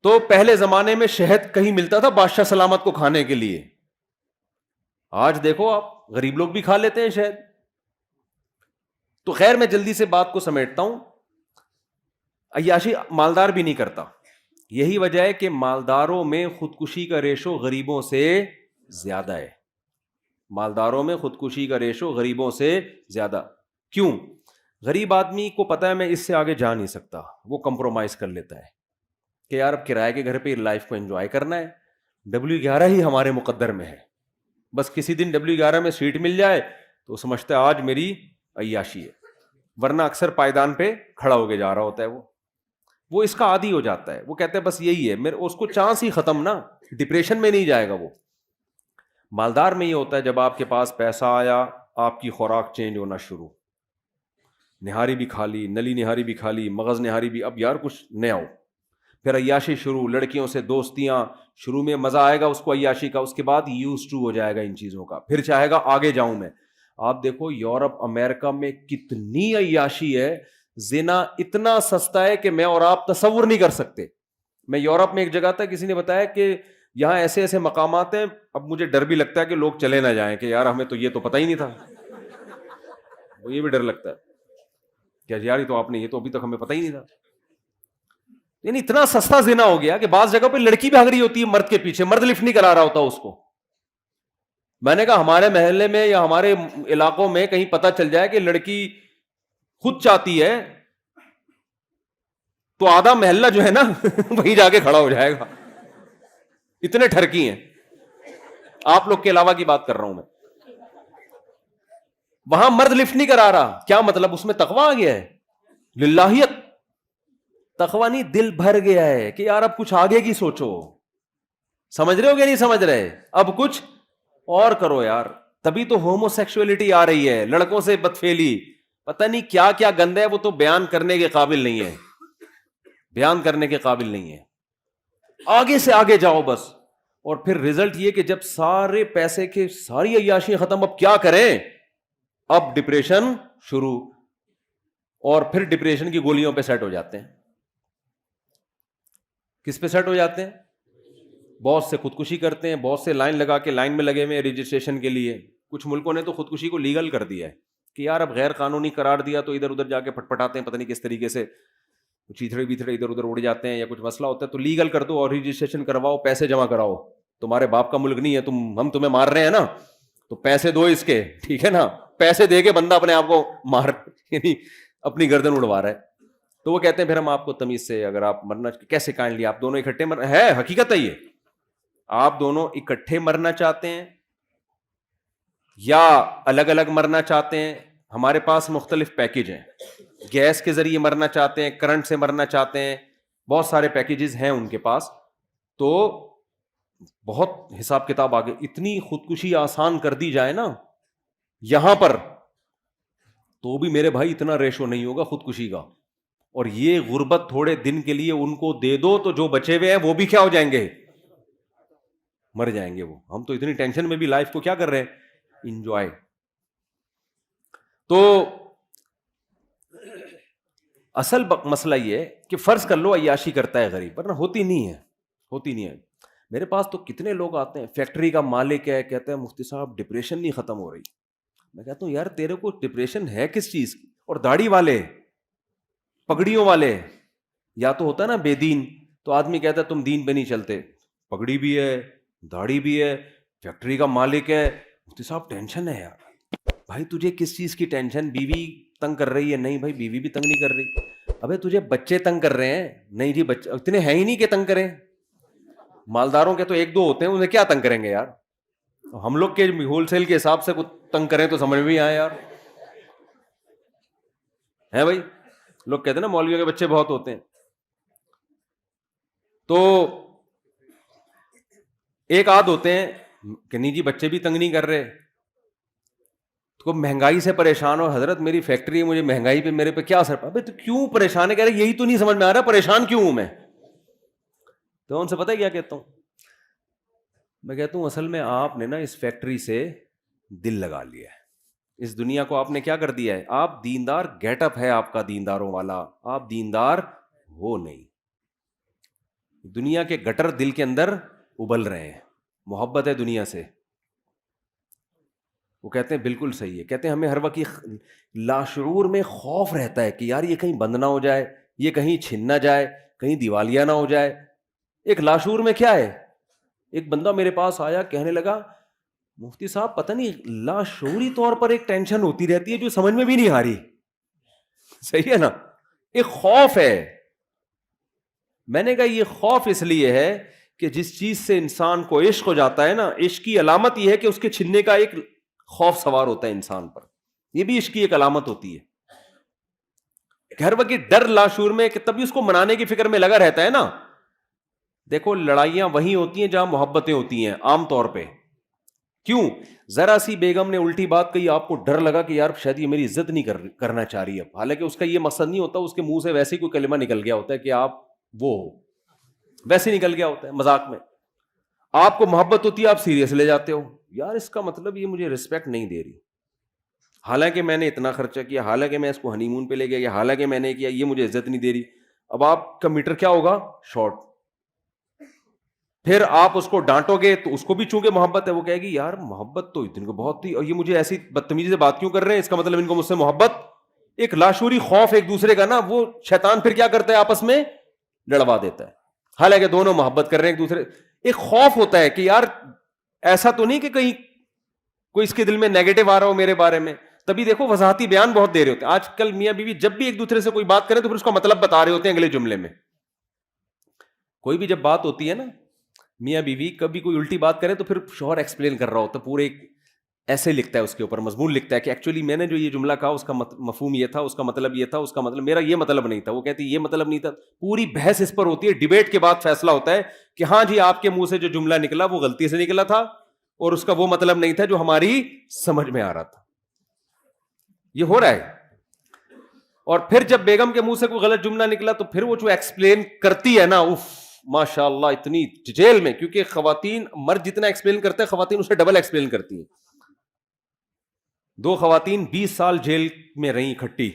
تو پہلے زمانے میں شہد کہیں ملتا تھا بادشاہ سلامت کو کھانے کے لیے، آج دیکھو آپ غریب لوگ بھی کھا لیتے ہیں شہد۔ تو خیر میں جلدی سے بات کو سمیٹتا ہوں، عیاشی مالدار بھی نہیں کرتا، یہی وجہ ہے کہ مالداروں میں خودکشی کا ریشو غریبوں سے زیادہ ہے، مالداروں میں خودکشی کا ریشو غریبوں سے زیادہ۔ کیوں؟ غریب آدمی کو پتا ہے میں اس سے آگے جا نہیں سکتا، وہ کمپرومائز کر لیتا ہے کہ یار اب کرائے کے گھر پہ لائف کو انجوائے کرنا ہے، W11 ہی ہمارے مقدر میں ہے، بس کسی دن W11 میں سیٹ مل جائے تو سمجھتا ہے آج میری عیاشی ہے، ورنہ اکثر پائیدان پہ کھڑا ہو کے جا رہا ہوتا ہے، وہ اس کا عادی ہو جاتا ہے، وہ کہتے ہیں بس یہی ہے میرے، اس کو چانس ہی ختم نا، ڈپریشن میں نہیں جائے گا وہ۔ مالدار میں یہ ہوتا ہے جب آپ کے پاس پیسہ آیا آپ کی خوراک چینج ہونا شروع، نہاری بھی کھا لی، نلی نہاری بھی کھا لی، مغز نہاری بھی، اب یار کچھ نیا ہو، پھر عیاشی شروع، لڑکیوں سے دوستیاں، شروع میں مزہ آئے گا اس کو عیاشی کا، اس کے بعد یوز ٹو ہو جائے گا ان چیزوں کا، پھر چاہے گا آگے جاؤں میں۔ آپ دیکھو یورپ امریکہ میں کتنی عیاشی ہے، زنا اتنا سستا ہے کہ میں اور آپ تصور نہیں کر سکتے۔ میں یورپ میں ایک جگہ تھا، کسی نے بتایا کہ یہاں ایسے ایسے مقامات ہیں، اب مجھے ڈر بھی لگتا ہے کہ لوگ چلے نہ جائیں کہ یار ہمیں تو یہ تو پتہ ہی نہیں تھا، وہ یہ بھی ڈر لگتا ہے کہ یار یہ تو آپ نے، یہ تو ابھی تک ہمیں پتہ ہی نہیں تھا۔ یعنی اتنا سستا زنا ہو گیا کہ بعض جگہ پہ لڑکی بھی بھاگ رہی ہوتی ہے مرد کے پیچھے، مرد لفٹ نہیں کرا رہا ہوتا اس کو۔ میں نے کہا ہمارے محلے میں یا ہمارے علاقوں میں کہیں پتہ چل جائے کہ لڑکی خود چاہتی ہے تو آدھا محلہ جو ہے نا وہیں جا کے کھڑا ہو جائے گا، اتنے ٹھرکی ہیں، آپ لوگ کے علاوہ کی بات کر رہا ہوں میں۔ وہاں مرد لفٹ نہیں کرا رہا، کیا مطلب؟ اس میں تقویٰ آ گیا ہے، للہیت، تقویٰ نہیں، دل بھر گیا ہے کہ یار اب کچھ آگے کی سوچو، سمجھ رہے ہو کہ نہیں سمجھ رہے؟ اب کچھ اور کرو یار۔ تبھی تو ہومو سیکسولیٹی آ رہی ہے، لڑکوں سے بدفعلی، پتہ نہیں کیا کیا گند ہے، وہ تو بیان کرنے کے قابل نہیں ہے، بیان کرنے کے قابل نہیں ہے۔ آگے سے آگے جاؤ بس، اور پھر رزلٹ یہ کہ جب سارے پیسے کے ساری عیاشی ختم، اب کیا کریں؟ اب ڈپریشن شروع، اور پھر ڈپریشن کی گولیوں پہ سیٹ ہو جاتے ہیں۔ کس پہ سیٹ ہو جاتے ہیں؟ بہت سے خودکشی کرتے ہیں، بہت سے لائن لگا کے لائن میں لگے ہوئے ہیں رجسٹریشن کے لیے۔ کچھ ملکوں نے تو خودکشی کو لیگل کر دیا ہے کہ یار اب غیر قانونی قرار دیا تو ادھر ادھر جا کے پٹپٹاتے ہیں، پتہ نہیں کس طریقے سے چیتھڑے بیتھڑے ادھر ادھر اڑ جاتے ہیں، یا کچھ مسئلہ ہوتا ہے تو لیگل کر دو اور رجسٹریشن کرواؤ، پیسے جمع کراؤ، تمہارے باپ کا ملک نہیں ہے، ہم تمہیں مار رہے ہیں نا تو پیسے دو اس کے، ٹھیک ہے نا؟ پیسے دے کے بندہ اپنے آپ کو مار، یعنی اپنی گردن اڑوا رہا ہے۔ تو وہ کہتے ہیں پھر ہم آپ کو تمیز سے، اگر آپ مرنا کیسے کائنڈلی آپ دونوں اکٹھے ہے حقیقت ہے یہ، آپ دونوں اکٹھے مرنا چاہتے ہیں یا الگ الگ مرنا چاہتے ہیں؟ ہمارے پاس مختلف پیکیج ہیں، گیس کے ذریعے مرنا چاہتے ہیں، کرنٹ سے مرنا چاہتے ہیں، بہت سارے پیکیجز ہیں ان کے پاس، تو بہت حساب کتاب آگے۔ اتنی خودکشی آسان کر دی جائے نا یہاں پر تو بھی میرے بھائی اتنا ریشو نہیں ہوگا خودکشی کا، اور یہ غربت تھوڑے دن کے لیے ان کو دے دو تو جو بچے ہوئے ہیں وہ بھی کیا ہو جائیں گے؟ مر جائیں گے وہ۔ ہم تو اتنی ٹینشن میں بھی لائف کو کیا کر رہے ہیں؟ انجوائے۔ تو اصل مسئلہ یہ ہے کہ فرض کر لو عیاشی کرتا ہے غریب، ورنہ ہوتی نہیں ہے، ہوتی نہیں ہے۔ میرے پاس تو کتنے لوگ آتے ہیں، فیکٹری کا مالک ہے، کہتے ہیں مفتی صاحب ڈپریشن نہیں ختم ہو رہی۔ میں کہتا ہوں یار تیرے کو ڈپریشن ہے کس چیز کی؟ اور داڑھی والے، پگڑیوں والے، یا تو ہوتا ہے نا بے دین، تو آدمی کہتا ہے تم دین پہ نہیں چلتے، پگڑی بھی ہے، داڑھی بھی ہے، فیکٹری کا مالک ہے، مفتی صاحب ٹینشن ہے یار۔ بھائی تجھے کس چیز کی ٹینشن؟ بیوی تنگ کر رہی ہے؟ نہیں بھائی بیوی بھی تنگ نہیں کر رہی۔ ابے تجھے بچے تنگ کر رہے ہیں؟ نہیں جی بچے اتنے ہیں ہی نہیں کہ تنگ کریں، مالداروں کے تو ایک دو ہوتے ہیں، انہیں کیا تنگ کریں گے یار؟ ہم لوگ کے ہول سیل کے حساب سے تنگ کریں تو سمجھ میں آئے یار، ہے بھائی؟ لوگ کہتے ہیں نا مولویوں کے بچے بہت ہوتے ہیں، تو ایک آدھ ہوتے ہیں کہ نہیں جی بچے بھی تنگ نہیں کر رہے، تو مہنگائی سے پریشان ہو، حضرت میری فیکٹری ہے، مجھے مہنگائی پہ میرے پہ کیا اثر پڑا؟ تو کیوں پریشان ہے؟ کہہ رہے یہی تو نہیں سمجھ میں آ رہا پریشان کیوں ہوں میں؟ تو ان سے پتہ ہے کیا کہتا ہوں، میں کہتا ہوں اصل میں آپ نے نا اس فیکٹری سے دل لگا لیا ہے, اس دنیا کو آپ نے کیا کر دیا ہے, آپ دیندار, گیٹ اپ ہے آپ کا دینداروں والا, آپ دیندار ہو نہیں. دنیا کے گٹر دل کے اندر ابل رہے ہیں, محبت ہے دنیا سے. وہ کہتے ہیں بالکل صحیح ہے, کہتے ہیں ہمیں ہر وقت لاشعور میں خوف رہتا ہے کہ یار یہ کہیں بند نہ ہو جائے, یہ کہیں چھن نہ جائے, کہیں دیوالیہ نہ ہو جائے. ایک لاشعور میں کیا ہے, ایک بندہ میرے پاس آیا کہنے لگا مفتی صاحب پتہ نہیں لاشعوری طور پر ایک ٹینشن ہوتی رہتی ہے جو سمجھ میں بھی نہیں آ رہی. صحیح ہے نا, ایک خوف ہے. میں نے کہا یہ خوف اس لیے ہے کہ جس چیز سے انسان کو عشق ہو جاتا ہے نا, عشق کی علامت یہ ہے کہ اس کے چھننے کا ایک خوف سوار ہوتا ہے انسان پر. یہ بھی عشق کی ایک علامت ہوتی ہے. ہر وقت ڈر لاشعور میں, کہ تبھی اس کو منانے کی فکر میں لگا رہتا ہے نا. دیکھو لڑائیاں وہیں ہوتی ہیں جہاں محبتیں ہوتی ہیں عام طور پہ. کیوں؟ ذرا سی بیگم نے الٹی بات کہی, آپ کو ڈر لگا کہ یار شاید یہ میری عزت نہیں کرنا چاہ رہی اب, حالانکہ اس کا یہ مقصد نہیں ہوتا, اس کے منہ سے ویسے ہی کوئی کلمہ نکل گیا ہوتا ہے کہ آپ وہ ہو, ویسے ہی نکل گیا ہوتا ہے مذاق میں. آپ کو محبت ہوتی ہے, آپ سیریس لے جاتے ہو, یار اس کا مطلب یہ مجھے رسپیکٹ نہیں دے رہی, حالانکہ میں نے اتنا خرچہ کیا, حالانکہ میں اس کو ہنی مون پہ لے گیا, حالانکہ میں نے کیا, یہ مجھے عزت نہیں دے رہی. اب آپ کا میٹر کیا ہوگا, شارٹ. پھر آپ اس کو ڈانٹو گے تو اس کو بھی چونکہ محبت ہے, وہ کہے گی یار محبت تو ان کو بہت تھی, اور یہ مجھے ایسی بدتمیزی سے بات کیوں کر رہے ہیں, اس کا مطلب ان کو مجھ سے محبت. ایک لاشعوری خوف ایک دوسرے کا نا, وہ شیطان پھر کیا کرتا ہے آپس میں لڑوا دیتا ہے, حالانکہ دونوں محبت کر رہے ہیں ایک دوسرے. ایک خوف ہوتا ہے کہ یار ایسا تو نہیں کہ کہیں کوئی اس کے دل میں نیگیٹو آ رہا ہو میرے بارے میں. تبھی دیکھو وضاحتی بیان بہت دے رہے ہوتے ہیں آج کل میاں بیوی, جب بھی ایک دوسرے سے کوئی بات کریں تو پھر اس کا مطلب بتا رہے ہوتے ہیں اگلے جملے میں. کوئی بھی جب بات ہوتی ہے نا میاں بیوی, کبھی کوئی الٹی بات کرے تو پھر شوہر ایکسپلین کر رہا ہوتا ہے, پورے ایسے لکھتا ہے اس کے اوپر, مضمون لکھتا ہے کہ ایکچولی میں نے جو یہ جملہ کہا اس کا مفہوم یہ تھا, اس کا مطلب یہ تھا, اس کا مطلب میرا یہ مطلب نہیں تھا. وہ کہتی یہ مطلب نہیں تھا. پوری بحث اس پر ہوتی ہے, ڈیبیٹ کے بعد فیصلہ ہوتا ہے کہ ہاں جی آپ کے منہ سے جو جملہ نکلا وہ غلطی سے نکلا تھا, اور اس کا وہ مطلب نہیں تھا جو ہماری سمجھ میں آ رہا تھا. یہ ہو رہا ہے. اور پھر جب بیگم کے منہ سے کوئی غلط جملہ نکلا تو پھر وہ جو ایکسپلین کرتی ہے نا, اف ماشاء اللہ اتنی ڈیٹیل میں, کیونکہ خواتین, مرد جتنا ایکسپلین کرتے ہیں خواتین اسے ڈبل ایکسپلین کرتی ہیں. 2 خواتین 20 سال جیل میں رہیں اکٹھی,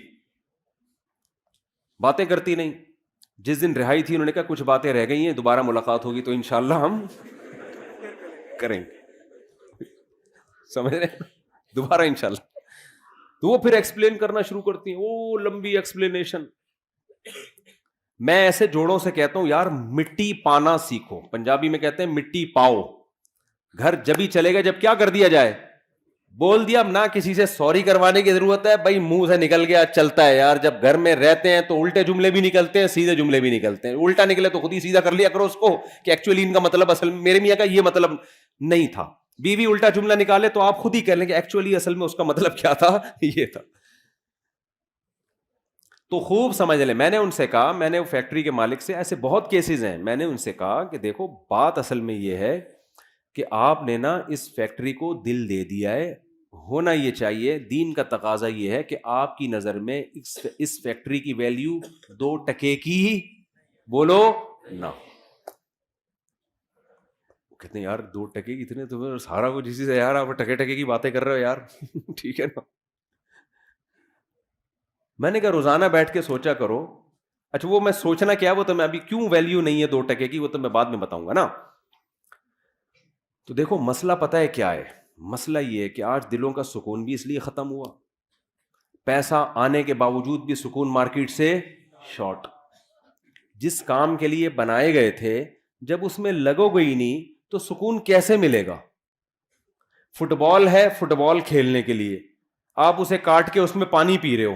باتیں کرتی نہیں. جس دن رہائی تھی انہوں نے کہا کچھ باتیں رہ گئی ہیں, دوبارہ ملاقات ہوگی تو انشاءاللہ ہم کریں گے. سمجھ رہے ہیں, دوبارہ انشاءاللہ. تو وہ پھر ایکسپلین کرنا شروع کرتی ہیں, وہ لمبی ایکسپلینیشن. میں ایسے جوڑوں سے کہتا ہوں یار مٹی پانا سیکھو, پنجابی میں کہتے ہیں مٹی پاؤ. گھر جبھی چلے گا جب کیا کر دیا جائے, بول دیا. اب نہ کسی سے سوری کروانے کی ضرورت ہے, بھائی منہ سے نکل گیا چلتا ہے یار. جب گھر میں رہتے ہیں تو الٹے جملے بھی نکلتے ہیں, سیدھے جملے بھی نکلتے ہیں. الٹا نکلے تو خود ہی سیدھا کر لیا کرو اس کو کہ ایکچولی ان کا مطلب اصل میں میرے میاں کا یہ مطلب نہیں تھا. بیوی الٹا جملہ نکالے تو آپ خود ہی کہہ لیں کہ ایکچولی اصل میں اس کا مطلب کیا تھا, یہ تھا. تو خوب سمجھ لیں. میں نے ان سے کہا, میں نے فیکٹری کے مالک سے, ایسے بہت کیسز ہیں, میں نے ان سے کہا کہ دیکھو بات اصل میں یہ ہے کہ آپ نے نا اس فیکٹری کو دل دے دیا ہے. ہونا یہ چاہیے, دین کا تقاضا یہ ہے کہ آپ کی نظر میں اس فیکٹری کی ویلیو 2 ٹکے کی بولو نہ. کہتے ہیں یار 2 ٹکے کی اتنے تو سارا کچھ اسی سے, یار آپ ٹکے ٹکے کی باتیں کر رہے ہو یار. ٹھیک ہے نا. میں نے کہا روزانہ بیٹھ کے سوچا کرو. اچھا وہ میں سوچنا کیا, وہ تو میں ابھی کیوں ویلیو نہیں ہے 2 ٹکے کی, وہ تو میں بعد میں بتاؤں گا نا. تو دیکھو مسئلہ پتہ ہے کیا ہے, مسئلہ یہ ہے کہ آج دلوں کا سکون بھی اس لیے ختم ہوا, پیسہ آنے کے باوجود بھی سکون مارکیٹ سے شارٹ. جس کام کے لیے بنائے گئے تھے جب اس میں لگو گئی نہیں تو سکون کیسے ملے گا. فٹ بال ہے, فٹ بال کھیلنے کے لیے آپ اسے کاٹ کے اس میں پانی پی رہے ہو,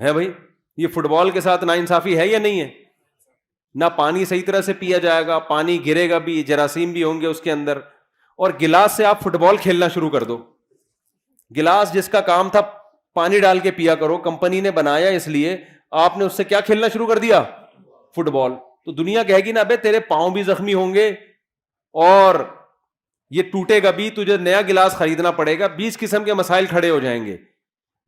ہے بھائی یہ فٹ بال کے ساتھ ناانصافی ہے یا نہیں ہے. نہ پانی صحیح طرح سے پیا جائے گا, پانی گرے گا بھی, جراثیم بھی ہوں گے اس کے اندر. اور گلاس سے آپ فٹ بال کھیلنا شروع کر دو. گلاس جس کا کام تھا پانی ڈال کے پیا کرو, کمپنی نے بنایا اس لیے, آپ نے اس سے کیا کھیلنا شروع کر دیا, فٹ بال. تو دنیا کہے گی نا ابے تیرے پاؤں بھی زخمی ہوں گے اور یہ ٹوٹے گا بھی, تجھے نیا گلاس خریدنا پڑے گا, 20 قسم کے مسائل کھڑے ہو جائیں گے.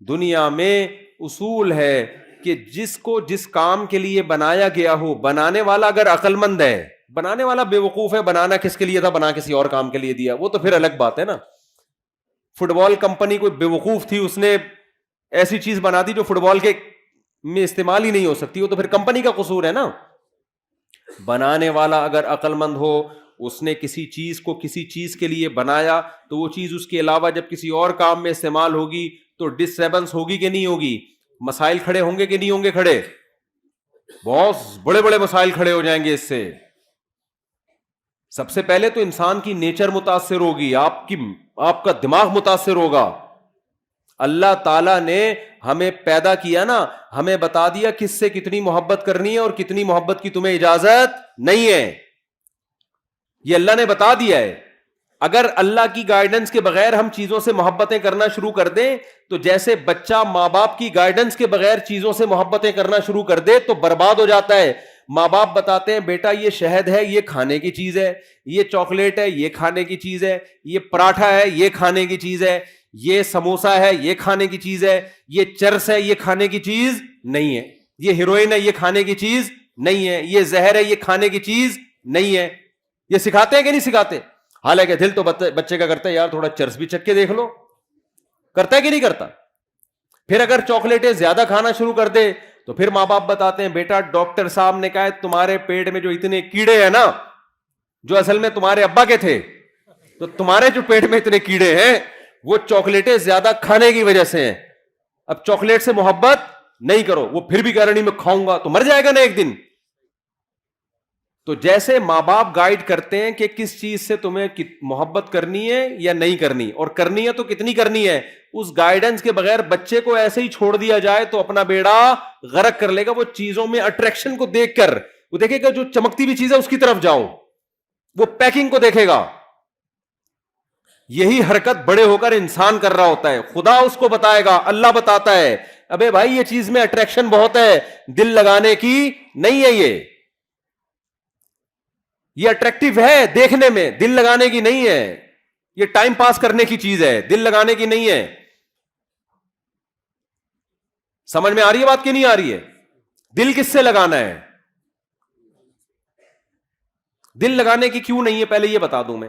دنیا میں اصول ہے کہ جس کو جس کام کے لیے بنایا گیا ہو, بنانے والا اگر عقل مند ہے, بنانے والا بے وقوف ہے, بنانا کس کے لیے تھا, بنا کسی اور کام کے لیے دیا, وہ تو پھر الگ بات ہے نا. فٹ بال کمپنی کوئی بے وقوف تھی, اس نے ایسی چیز بنا دی جو فٹ بال کے میں استعمال ہی نہیں ہو سکتی, وہ تو پھر کمپنی کا قصور ہے نا. بنانے والا اگر عقل مند ہو, اس نے کسی چیز کو کسی چیز کے لیے بنایا, تو وہ چیز اس کے علاوہ جب کسی اور کام میں استعمال ہوگی تو ڈسٹربنس ہوگی کہ نہیں ہوگی, مسائل کھڑے ہوں گے کہ نہیں ہوں گے کھڑے, بہت بڑے بڑے مسائل کھڑے ہو جائیں گے اس سے. سب سے پہلے تو انسان کی نیچر متاثر ہوگی, آپ کا دماغ متاثر ہوگا. اللہ تعالیٰ نے ہمیں پیدا کیا نا, ہمیں بتا دیا کس سے کتنی محبت کرنی ہے اور کتنی محبت کی تمہیں اجازت نہیں ہے, یہ اللہ نے بتا دیا ہے. اگر اللہ کی گائیڈنس کے بغیر ہم چیزوں سے محبتیں کرنا شروع کر دیں, تو جیسے بچہ ماں باپ کی گائیڈنس کے بغیر چیزوں سے محبتیں کرنا شروع کر دے تو برباد ہو جاتا ہے. ماں باپ بتاتے ہیں بیٹا یہ شہد ہے, یہ کھانے کی چیز ہے, یہ چاکلیٹ ہے, یہ کھانے کی چیز ہے, یہ پراٹھا ہے, یہ کھانے کی چیز ہے, یہ سموسا ہے, یہ کھانے کی چیز ہے, یہ چرس ہے, یہ کھانے کی چیز نہیں ہے, یہ ہیروئن ہے, یہ کھانے کی چیز نہیں ہے, یہ زہر ہے, یہ کھانے کی چیز نہیں ہے. یہ سکھاتے ہیں کہ نہیں سکھاتے؟ حالانکہ دل تو بچے کا کرتا ہے یار تھوڑا چرس بھی چکھ کے دیکھ لو, کرتا ہے کہ نہیں کرتا؟ پھر اگر چاکلیٹیں زیادہ کھانا شروع کر دے تو پھر ماں باپ بتاتے ہیں بیٹا ڈاکٹر صاحب نے کہا ہے تمہارے پیٹ میں جو اتنے کیڑے ہیں نا, جو اصل میں تمہارے ابا کے تھے, تو تمہارے جو پیٹ میں اتنے کیڑے ہیں وہ چاکلیٹیں زیادہ کھانے کی وجہ سے ہیں. اب چاکلیٹ سے محبت نہیں کرو, وہ پھر بھی کہہ رہا نہیں میں کھاؤں گا, تو مر جائے گا نا ایک دن. تو جیسے ماں باپ گائیڈ کرتے ہیں کہ کس چیز سے تمہیں محبت کرنی ہے یا نہیں کرنی, اور کرنی ہے تو کتنی کرنی ہے, اس گائیڈنس کے بغیر بچے کو ایسے ہی چھوڑ دیا جائے تو اپنا بیڑا غرق کر لے گا. وہ چیزوں میں اٹریکشن کو دیکھ کر وہ دیکھے گا جو چمکتی بھی چیز ہے اس کی طرف جاؤ, وہ پیکنگ کو دیکھے گا. یہی حرکت بڑے ہو کر انسان کر رہا ہوتا ہے. خدا اس کو بتائے گا, اللہ بتاتا ہے ابے بھائی یہ چیز میں اٹریکشن بہت ہے, دل لگانے کی نہیں ہے, یہ اٹریکٹیو ہے دیکھنے میں, دل لگانے کی نہیں ہے, یہ ٹائم پاس کرنے کی چیز ہے, دل لگانے کی نہیں ہے. سمجھ میں آ رہی ہے بات کہ نہیں آ رہی ہے؟ دل کس سے لگانا ہے؟ دل لگانے کی کیوں نہیں ہے پہلے یہ بتا دوں میں.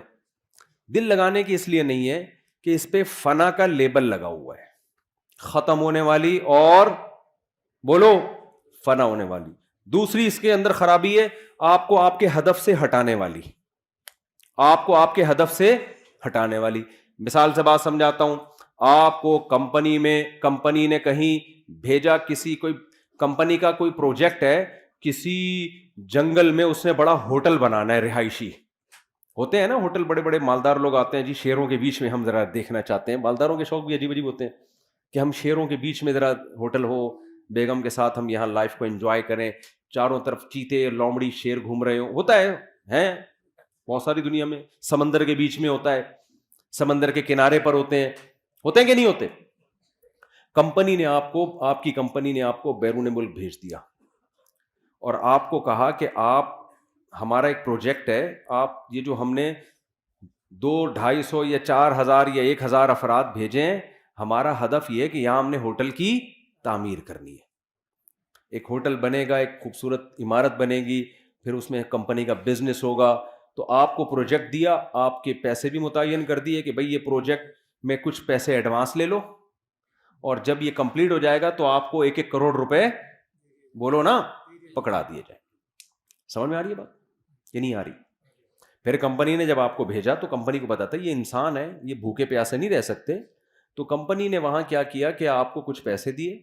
دل لگانے کی اس لیے نہیں ہے کہ اس پہ فنا کا لیبل لگا ہوا ہے, ختم ہونے والی اور بولو فنا ہونے والی. دوسری اس کے اندر خرابی ہے آپ کو آپ کے ہدف سے ہٹانے والی, آپ کو آپ کے ہدف سے ہٹانے والی. مثال سے بات سمجھاتا ہوں, آپ کو کمپنی نے کہیں بھیجا, کسی کوئی کمپنی کا کوئی پروجیکٹ ہے, کسی جنگل میں اس نے بڑا ہوٹل بنانا ہے, رہائشی ہوتے ہیں نا ہوٹل, بڑے بڑے مالدار لوگ آتے ہیں جی شیروں کے بیچ میں ہم ذرا دیکھنا چاہتے ہیں. مالداروں کے شوق بھی عجیب عجیب ہوتے ہیں کہ ہم شیروں کے بیچ میں ذرا ہوٹل ہو, بیگم کے ساتھ ہم یہاں لائف کو انجوائے کریں, چاروں طرف چیتے لومڑی شیر گھوم رہے ہو. ہوتا ہے بہت ساری دنیا میں, سمندر کے بیچ میں ہوتا ہے, سمندر کے کنارے پر ہوتے ہیں کہ نہیں ہوتے. کمپنی نے آپ کی کمپنی نے آپ کو بیرون ملک بھیج دیا اور آپ کو کہا کہ آپ, ہمارا ایک پروجیکٹ ہے, آپ یہ جو ہم نے 200-250 یا 4000 یا 1000 افراد بھیجے ہیں, ہمارا ہدف یہ ہے کہ یہاں ہم نے ہوٹل کی تعمیر کرنی ہے. ایک ہوٹل بنے گا, ایک خوبصورت عمارت بنے گی, پھر اس میں کمپنی کا بزنس ہوگا. تو آپ کو پروجیکٹ دیا, آپ کے پیسے بھی متعین کر دیے کہ بھئی یہ پروجیکٹ میں کچھ پیسے ایڈوانس لے لو, اور جب یہ کمپلیٹ ہو جائے گا تو آپ کو 1-1 کروڑ روپے بولو نا پکڑا دیے جائے. سمجھ میں آ رہی ہے بات یہ نہیں آ رہی؟ پھر کمپنی نے جب آپ کو بھیجا تو کمپنی کو پتا تھا یہ انسان ہے, یہ بھوکے پیاسے نہیں رہ سکتے, تو کمپنی نے وہاں کیا کیا کہ آپ کو کچھ پیسے دیے,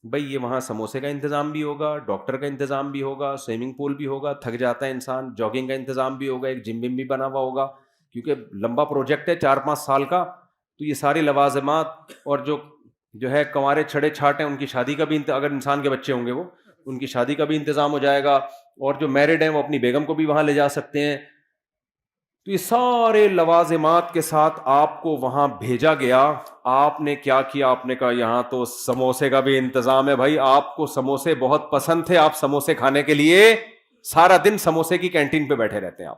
بھئی یہ وہاں سموسے کا انتظام بھی ہوگا, ڈاکٹر کا انتظام بھی ہوگا, سوئمنگ پول بھی ہوگا, تھک جاتا ہے انسان, جاگنگ کا انتظام بھی ہوگا, ایک جم بھی بنا ہوا ہوگا, کیونکہ لمبا پروجیکٹ ہے 4-5 سال کا, تو یہ ساری لوازمات, اور جو ہے کنوارے چھڑے چھاٹ ہیں ان کی شادی کا بھی, اگر انسان کے بچے ہوں گے وہ ان کی شادی کا بھی انتظام ہو جائے گا, اور جو میرڈ ہیں وہ اپنی بیگم کو بھی وہاں لے جا سکتے ہیں. تو یہ سارے لوازمات کے ساتھ آپ کو وہاں بھیجا گیا. آپ نے کیا کیا, آپ نے کہا یہاں تو سموسے کا بھی انتظام ہے. بھائی آپ کو سموسے بہت پسند تھے, آپ سموسے کھانے کے لیے سارا دن سموسے کی کینٹین پہ بیٹھے رہتے ہیں آپ.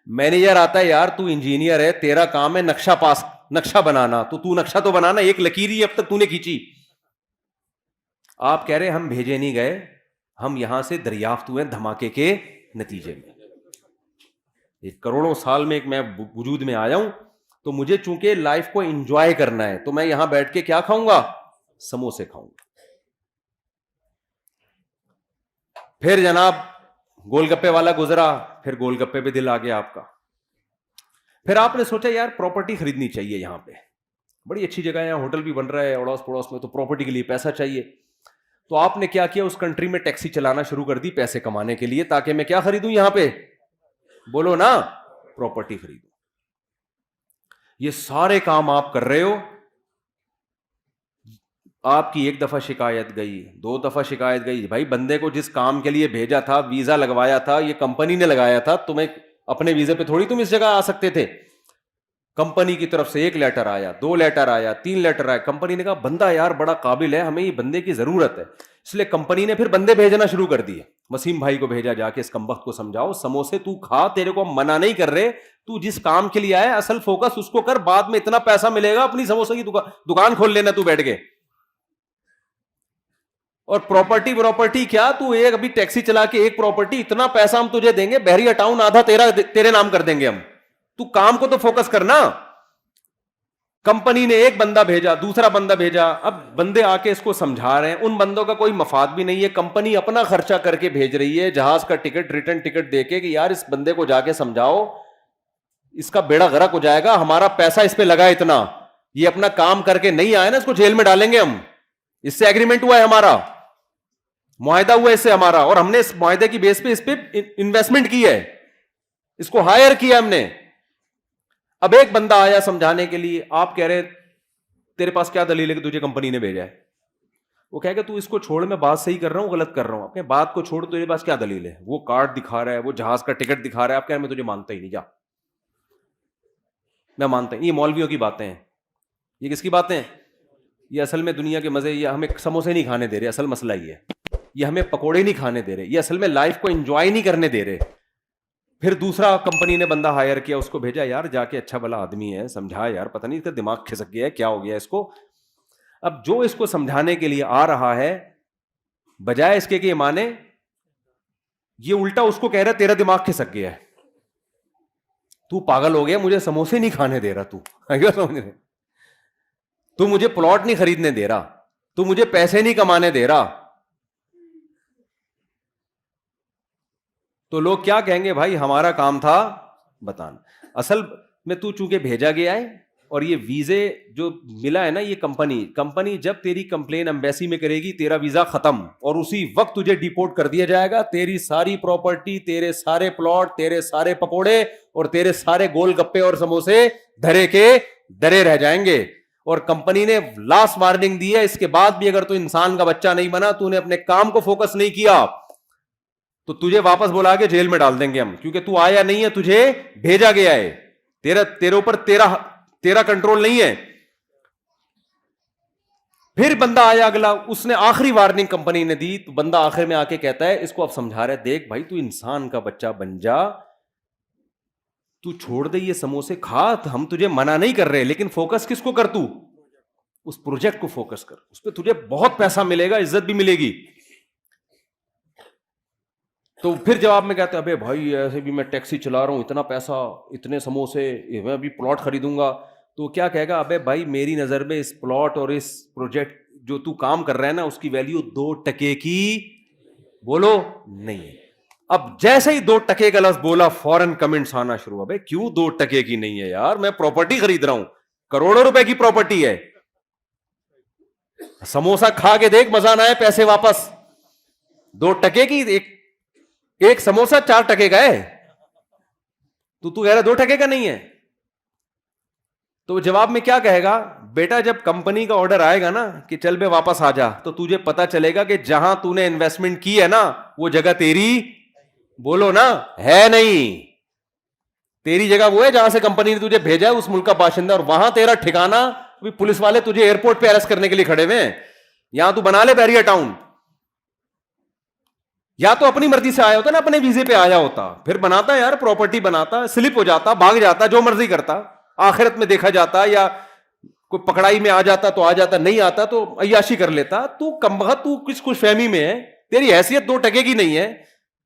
مینیجر آتا ہے, یار تو انجینئر ہے, تیرا کام ہے نقشہ بنانا, تو نقشہ تو بنانا, ایک لکیر ہی اب تک تو نے کھینچی. آپ کہہ رہے ہم بھیجے نہیں گئے, ہم یہاں سے دریافت ہوئے دھماکے کے نتیجے میں ایک کروڑوں سال میں ایک میں وجود میں آیا ہوں, تو مجھے چونکہ لائف کو انجوائے کرنا ہے, تو میں یہاں بیٹھ کے کیا کھاؤں گا؟ سموسے کھاؤں گا. پھر جناب گول گپے والا گزرا, پھر گول گپے پہ دل آ گیا آپ کا. پھر آپ نے سوچا یار پراپرٹی خریدنی چاہیے, یہاں پہ بڑی اچھی جگہ ہے, یہاں ہوٹل بھی بن رہا ہے اڑوس پڑوس میں, تو پراپرٹی کے لیے پیسہ چاہیے. تو آپ نے کیا کیا, اس کنٹری میں ٹیکسی چلانا شروع کر دی پیسے کمانے کے لیے, تاکہ میں کیا خریدوں یہاں پہ؟ بولو نا, پراپرٹی خریدوں. یہ سارے کام آپ کر رہے ہو, آپ کی ایک دفعہ شکایت گئی, 2 دفعہ شکایت گئی, بھائی بندے کو جس کام کے لیے بھیجا تھا, ویزا لگوایا تھا, یہ کمپنی نے لگایا تھا, تمہیں اپنے ویزے پہ تھوڑی تم اس جگہ آ سکتے تھے. کمپنی کی طرف سے 1 لیٹر آیا, 2 لیٹر آیا, 3 لیٹر آیا. کمپنی نے کہا بندہ یار بڑا قابل ہے, ہمیں یہ بندے کی ضرورت ہے, اس لیے کمپنی نے پھر بندے بھیجنا شروع کر دیے. وسیم بھائی کو بھیجا, جا کے اس کمبخت کو سمجھاؤ, سموسے تو کھا, تیرے کو ہم منع نہیں کر رہے, تو جس کام کے لیے آیا اصل فوکس اس کو کر, بعد میں اتنا پیسہ ملے گا, اپنی سموسے کی دکان کھول لینا تو بیٹھ کے. اور پراپرٹی کیا, تو ایک ابھی ٹیکسی چلا کے ایک پراپرٹی, اتنا پیسہ ہم تجھے دیں گے, بحریہ ٹاؤن آدھا تیرے نام کر دیں گے ہم. تو کام کو تو فوکس کرنا. کمپنی نے ایک بندہ بھیجا, دوسرا بندہ بھیجا, اب بندے آ کے اس کو سمجھا رہے ہیں, ان بندوں کا کوئی مفاد بھی نہیں ہے, کمپنی اپنا خرچہ کر کے بھیج رہی ہے, جہاز کا ٹکٹ, ریٹرن ٹکٹ دے کے, کہ یار اس بندے کو جا کے سمجھاؤ, اس کا بیڑا غرق ہو جائے گا, ہمارا پیسہ اس پہ لگا اتنا, یہ اپنا کام کر کے نہیں آیا نا, اس کو جیل میں ڈالیں گے ہم, اس سے ایگریمنٹ ہوا ہے ہمارا, معاہدہ ہوا ہے اس سے ہمارا, اور ہم نے اس معاہدے کی بیس پہ اس پہ انویسٹمنٹ کی ہے, اس کو ہائر کیا ہم نے. اب ایک بندہ آیا سمجھانے کے لیے, آپ کہہ رہے تیرے پاس کیا دلیل ہے کہ تجھے کمپنی نے بھیجا ہے؟ وہ کہے گا تو اس کو چھوڑ, میں بات صحیح کر رہا ہوں غلط کر رہا ہوں, اپنے بات کو چھوڑ, تیرے پاس کیا دلیل ہے؟ وہ کارڈ دکھا رہا ہے, وہ جہاز کا ٹکٹ دکھا رہا ہے, آپ کہہ رہے میں تجھے مانتا ہی نہیں, جا, میں مانتا ہوں. یہ مولویوں کی باتیں ہیں. یہ کس کی باتیں ہیں؟ یہ اصل میں دنیا کے مزے, یہ ہمیں سموسے نہیں کھانے دے رہے, اصل مسئلہ یہ ہمیں پکوڑے نہیں کھانے دے رہے, یہ اصل میں لائف کو انجوائے نہیں کرنے دے رہے. پھر دوسرا کمپنی نے بندہ ہائر کیا, اس کو بھیجا, یار جا کے اچھا بھلا آدمی ہے, سمجھا یار, پتہ نہیں اس کا دماغ کھسک گیا ہے, کیا ہو گیا اس کو. اب جو اس کو سمجھانے کے لیے آ رہا ہے, بجائے اس کے کہ یہ مانے, یہ الٹا اس کو کہہ رہا ہے تیرا دماغ کھسک گیا ہے, تو پاگل ہو گیا, مجھے سموسے نہیں کھانے دے رہا, تو مجھے پلاٹ نہیں خریدنے دے رہا, تو مجھے پیسے نہیں کمانے دے رہا. تو لوگ کیا کہیں گے؟ بھائی ہمارا کام تھا بتانا. اصل میں تو چونکہ بھیجا گیا ہے, اور یہ ویزے جو ملا ہے نا, یہ کمپنی جب تیری کمپلین ایمبیسی میں کرے گی, تیرا ویزا ختم, اور اسی وقت تجھے ڈیپورٹ کر دیا جائے گا. تیری ساری پراپرٹی, تیرے سارے پلاٹ, تیرے سارے پکوڑے اور تیرے سارے گول گپے اور سموسے دھرے کے درے رہ جائیں گے. اور کمپنی نے لاسٹ وارننگ دی ہے, اس کے بعد بھی اگر تو انسان کا بچہ نہیں بنا, تو نے اپنے کام کو فوکس نہیں کیا, تو تجھے واپس بلا کے جیل میں ڈال دیں گے ہم, کیونکہ تو آیا نہیں ہے, تجھے بھیجا گیا ہے, تیرے اوپر تیرا کنٹرول نہیں ہے. پھر بندہ آیا اگلا, اس نے آخری وارننگ کمپنی نے دی, تو بندہ آخر میں آ کے کہتا ہے, اس کو اب سمجھا رہا ہے, دیکھ بھائی تو انسان کا بچہ بن جا, تو چھوڑ دے یہ سموسے کھا, ہم تجھے منع نہیں کر رہے, لیکن فوکس کس کو کر, تو اس پروجیکٹ کو فوکس کر, اس پہ تجھے بہت پیسہ ملے گا, عزت بھی ملے گی. تو پھر جواب میں کہتے ہیں, ابے بھائی ایسے بھی میں ٹیکسی چلا رہا ہوں, اتنا پیسہ, اتنے سموسے, میں ابھی پلاٹ خریدوں گا. تو کیا کہے گا, ابے بھائی میری نظر میں اس پلاٹ اور اس پروجیکٹ جو تو کام کر رہا ہے نا, اس کی ویلیو 2 ٹکے کی, بولو, نہیں ہے. اب جیسے ہی 2 ٹکے کا لفظ بولا, فوراً کمنٹس آنا شروع, ابے کیوں 2 ٹکے کی نہیں ہے یار, میں پراپرٹی خرید رہا ہوں, کروڑوں روپے کی پراپرٹی ہے, سموسا کھا کے دیکھ, مزہ نہ آئے, پیسے واپس. 2 ٹکے کی, ایک سموسا 4 ٹکے کا ہے, تو کہہ رہا 2 ٹکے کا نہیں ہے. تو جواب میں کیا کہے گا, بیٹا جب کمپنی کا آرڈر آئے گا نا کہ چل بے واپس آ جا, تو تجھے پتا چلے گا کہ جہاں تو نے انویسٹمنٹ کی ہے نا, وہ جگہ تیری, بولو نا, ہے نہیں. تیری جگہ وہ ہے جہاں سے کمپنی نے تجھے بھیجا ہے, اس ملک کا باشندہ, اور وہاں تیرا ٹھکانا, پولیس والے تجھے ایئرپورٹ پہ اریسٹ کرنے کے لیے کھڑے ہوئے ہیں. یہاں تو بنا لے بحریہ ٹاؤن, یا تو اپنی مرضی سے آیا ہوتا نا, اپنے ویزے پہ آیا ہوتا, پھر بناتا یار پراپرٹی, بناتا, سلپ ہو جاتا, بھاگ جاتا, جو مرضی کرتا, آخرت میں دیکھا جاتا, یا کوئی پکڑائی میں آ جاتا تو آ جاتا, نہیں آتا تو عیاشی کر لیتا. تو کمبخت, تو کس خوش فہمی میں ہے, تیری حیثیت 2 ٹکے کی نہیں ہے.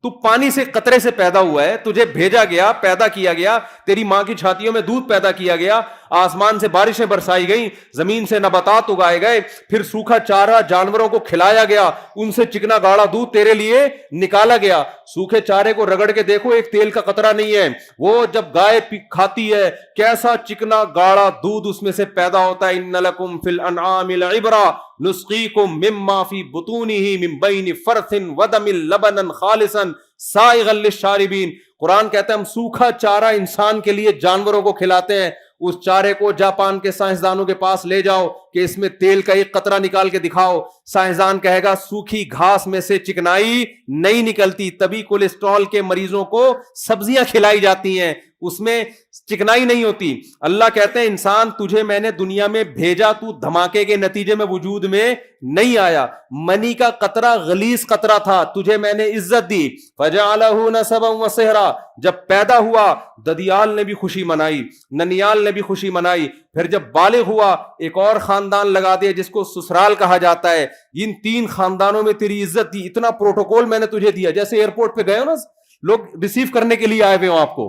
تو پانی سے قطرے سے پیدا ہوا ہے, تجھے بھیجا گیا, پیدا کیا گیا, تیری ماں کی چھاتیوں میں دودھ پیدا کیا گیا, آسمان سے بارشیں برسائی گئیں, زمین سے نباتات اگائے گئے, پھر سوکھا چارہ جانوروں کو کھلایا گیا, ان سے چکنا گاڑا دودھ تیرے لیے نکالا گیا. سوکھے چارے کو رگڑ کے دیکھو, ایک تیل کا قطرہ نہیں ہے. وہ جب گائے کھاتی ہے کیسا چکنا گاڑا دودھ اس میں سے پیدا ہوتا ہے. ان لکم فی الانعام لعبرہ نسقیکم مما فی بطونہ من بین فرث ودم لبنا خالصا سائغا للشاربین. قرآن کہتا ہے ہم سوکھا چارہ انسان کے لیے جانوروں کو کھلاتے ہیں. اس چارے کو جاپان کے سائنسدانوں کے پاس لے جاؤ کہ اس میں تیل کا ایک قطرہ نکال کے دکھاؤ, سائنسدان کہے گا سوکھی گھاس میں سے چکنائی نہیں نکلتی, تبھی کولیسٹرول کے مریضوں کو سبزیاں کھلائی جاتی ہیں, اس میں چکنائی نہیں ہوتی. اللہ کہتے ہیں انسان تجھے میں نے دنیا میں بھیجا, تو دھماکے کے نتیجے میں وجود میں نہیں آیا. منی کا قطرہ غلیظ قطرہ تھا, تجھے میں نے عزت دی. فجعلہ نسبا وصہرا, جب پیدا ہوا ددیال نے بھی خوشی منائی, ننیال نے بھی خوشی منائی. پھر جب بالغ ہوا ایک اور خاندان لگا دیا جس کو سسرال کہا جاتا ہے. ان 3 خاندانوں میں تیری عزت دی, اتنا پروٹوکول میں نے تجھے دیا. جیسے ایئرپورٹ پہ گئے ہو نا, لوگ ریسیو کرنے کے لیے آئے ہوئے ہوں, آپ کو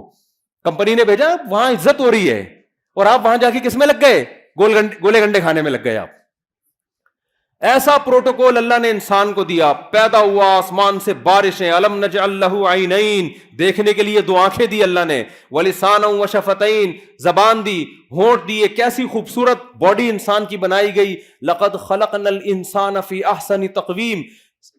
کمپنی نے بھیجا, وہاں عزت ہو رہی ہے, اور آپ وہاں جا کے کس میں لگ گئے, گولے گنڈے کھانے میں لگ گئے آپ. ایسا پروٹوکول اللہ نے انسان کو دیا. پیدا ہوا, آسمان سے بارشیں, الم نجعل لہ عینین, دیکھنے کے لیے 2 آنکھیں دی اللہ نے, ولسانا وشفتین, زبان دی, ہونٹ دیے. کیسی خوبصورت باڈی انسان کی بنائی گئی. لقد خلقنا الانسان فی احسن تقویم,